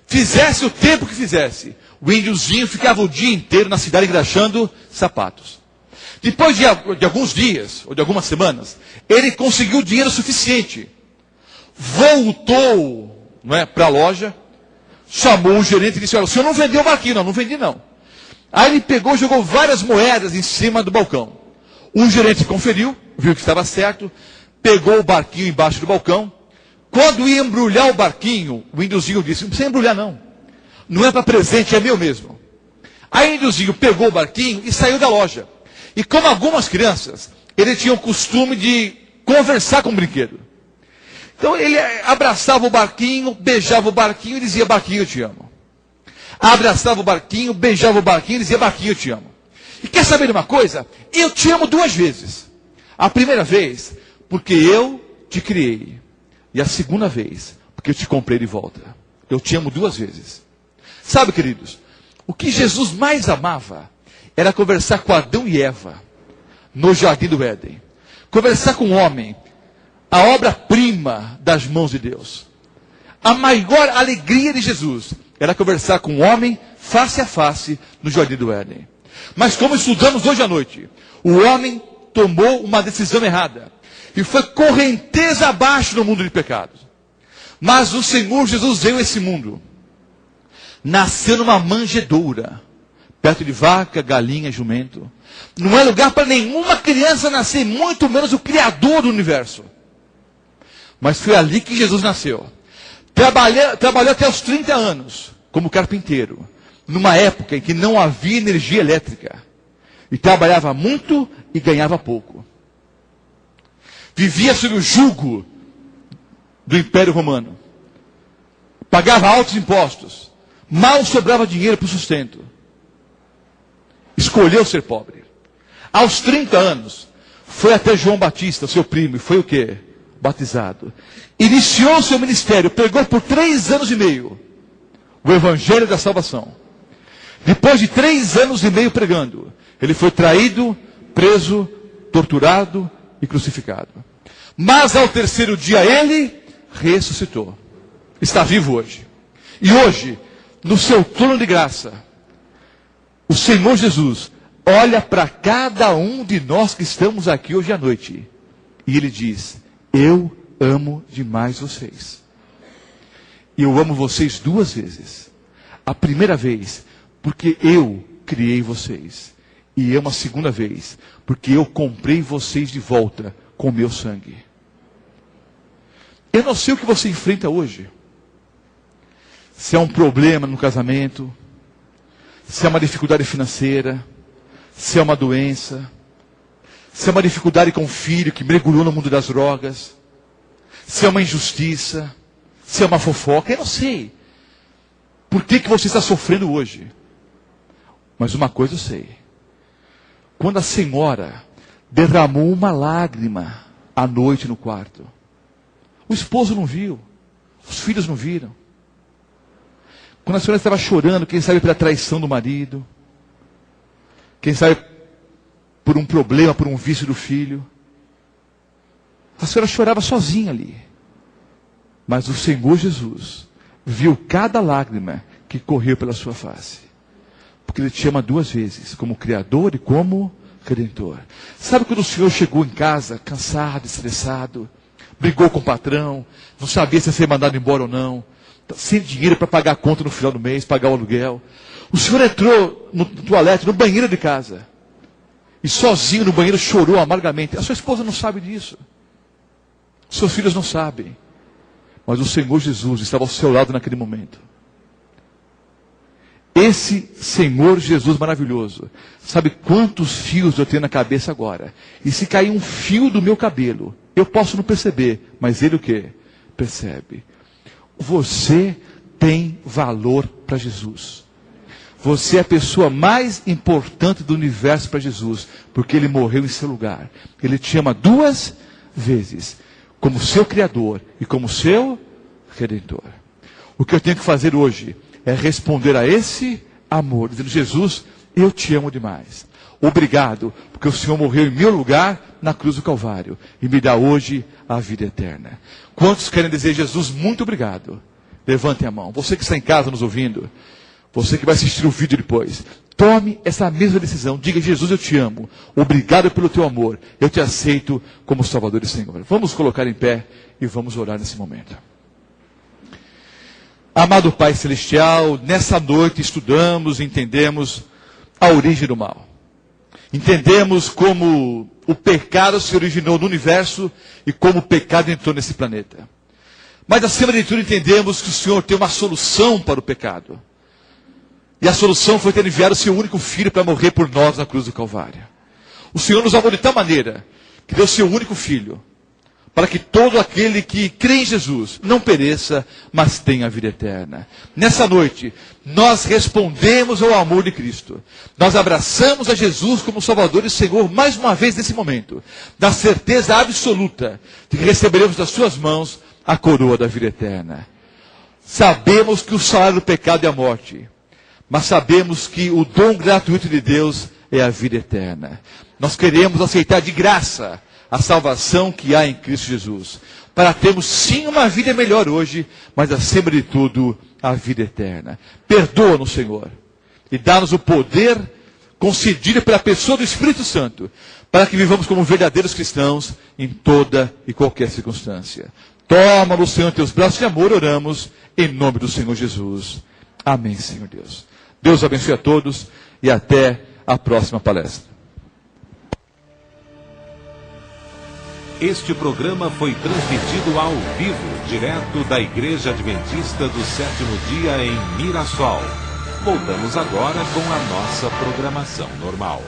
fizesse o tempo que fizesse, o índiozinho ficava o dia inteiro na cidade engraxando sapatos. Depois de alguns dias, ou de algumas semanas, ele conseguiu dinheiro suficiente. Voltou, para a loja, chamou o gerente e disse: olha, o senhor não vendeu o barquinho? Não vendi não. Aí ele pegou e jogou várias moedas em cima do balcão. O gerente conferiu, viu que estava certo, pegou o barquinho embaixo do balcão. Quando ia embrulhar o barquinho, o índiozinho disse: não precisa embrulhar não. Não é para presente, é meu mesmo. Aí o índiozinho pegou o barquinho e saiu da loja. E como algumas crianças, ele tinha o costume de conversar com o brinquedo. Então ele abraçava o barquinho, beijava o barquinho e dizia: barquinho, eu te amo. Abraçava o barquinho, beijava o barquinho e dizia: barquinho, eu te amo. E quer saber de uma coisa? Eu te amo 2 vezes. A primeira vez, porque eu te criei. E a segunda vez, porque eu te comprei de volta. Eu te amo 2 vezes. Sabe, queridos, o que Jesus mais amava era conversar com Adão e Eva no jardim do Éden. Conversar com o homem, a obra-prima das mãos de Deus. A maior alegria de Jesus era conversar com o homem face a face no jardim do Éden. Mas como estudamos hoje à noite, o homem tomou uma decisão errada e foi correnteza abaixo no mundo de pecados. Mas o Senhor Jesus veio a esse mundo, nasceu numa manjedoura, perto de vaca, galinha, jumento. Não é lugar para nenhuma criança nascer, muito menos o Criador do universo. Mas foi ali que Jesus nasceu. Trabalhou até os 30 anos como carpinteiro, numa época em que não havia energia elétrica. E trabalhava muito e ganhava pouco. Vivia sob o jugo do Império Romano. Pagava altos impostos. Mal sobrava dinheiro para o sustento. Escolheu ser pobre. Aos 30 anos, foi até João Batista, seu primo, e foi o quê? Batizado. Iniciou seu ministério, pregou por 3 anos e meio o Evangelho da Salvação. Depois de 3 anos e meio pregando, ele foi traído, preso, torturado e crucificado. Mas ao 3º dia ele ressuscitou. Está vivo hoje. E hoje, no seu trono de graça, o Senhor Jesus olha para cada um de nós que estamos aqui hoje à noite. E ele diz: eu amo demais vocês. E eu amo vocês 2 vezes. A primeira vez, porque eu criei vocês. E amo a segunda vez, porque eu comprei vocês de volta com meu sangue. Eu não sei o que você enfrenta hoje. Se é um problema no casamento, se é uma dificuldade financeira, se é uma doença, se é uma dificuldade com o filho que mergulhou no mundo das drogas, se é uma injustiça, se é uma fofoca, eu não sei. Por que você está sofrendo hoje? Mas uma coisa eu sei. Quando a senhora derramou uma lágrima à noite no quarto, o esposo não viu, os filhos não viram. Quando a senhora estava chorando, quem sabe pela traição do marido, quem sabe por um problema, por um vício do filho, a senhora chorava sozinha ali. Mas o Senhor Jesus viu cada lágrima que correu pela sua face. Porque Ele te ama 2 vezes, como Criador e como Redentor. Sabe quando o Senhor chegou em casa, cansado, estressado, brigou com o patrão, não sabia se ia ser mandado embora ou não, sem dinheiro para pagar a conta no final do mês, pagar o aluguel. O Senhor entrou no toalete, no banheiro de casa, e sozinho no banheiro chorou amargamente. A sua esposa não sabe disso. Seus filhos não sabem. Mas o Senhor Jesus estava ao seu lado naquele momento. Esse Senhor Jesus maravilhoso, sabe quantos fios eu tenho na cabeça agora? E se cair um fio do meu cabelo, eu posso não perceber, mas Ele o quê? Percebe. Você tem valor para Jesus. Você é a pessoa mais importante do universo para Jesus, porque Ele morreu em seu lugar. Ele te ama 2 vezes, como seu Criador e como seu Redentor. O que eu tenho que fazer hoje é responder a esse amor, dizendo: Jesus, eu te amo demais. Obrigado, porque o Senhor morreu em meu lugar na cruz do Calvário e me dá hoje a vida eterna. Quantos querem dizer: Jesus, muito obrigado? Levantem a mão. Você que está em casa nos ouvindo, você que vai assistir o vídeo depois, tome essa mesma decisão. Diga: Jesus, eu te amo. Obrigado pelo teu amor. Eu te aceito como Salvador e Senhor. Vamos colocar em pé e vamos orar nesse momento. Amado Pai Celestial, nessa noite estudamos e entendemos a origem do mal. Entendemos como o pecado se originou no universo e como o pecado entrou nesse planeta. Mas acima de tudo entendemos que o Senhor tem uma solução para o pecado. E a solução foi ter enviado o seu único filho para morrer por nós na cruz do Calvário. O Senhor nos amou de tal maneira que deu o seu único filho, para que todo aquele que crê em Jesus não pereça, mas tenha a vida eterna. Nessa noite, nós respondemos ao amor de Cristo. Nós abraçamos a Jesus como Salvador e Senhor mais uma vez nesse momento, da certeza absoluta de que receberemos das suas mãos a coroa da vida eterna. Sabemos que o salário do pecado é a morte, mas sabemos que o dom gratuito de Deus é a vida eterna. Nós queremos aceitar de graça a salvação que há em Cristo Jesus, para termos sim uma vida melhor hoje, mas acima de tudo, a vida eterna. Perdoa-nos, Senhor, e dá-nos o poder concedido pela pessoa do Espírito Santo, para que vivamos como verdadeiros cristãos em toda e qualquer circunstância. Toma-nos, Senhor, em teus braços de amor, oramos, em nome do Senhor Jesus. Amém, Senhor Deus. Deus abençoe a todos e até a próxima palestra. Este programa foi transmitido ao vivo, direto da Igreja Adventista do Sétimo Dia em Mirassol. Voltamos agora com a nossa programação normal.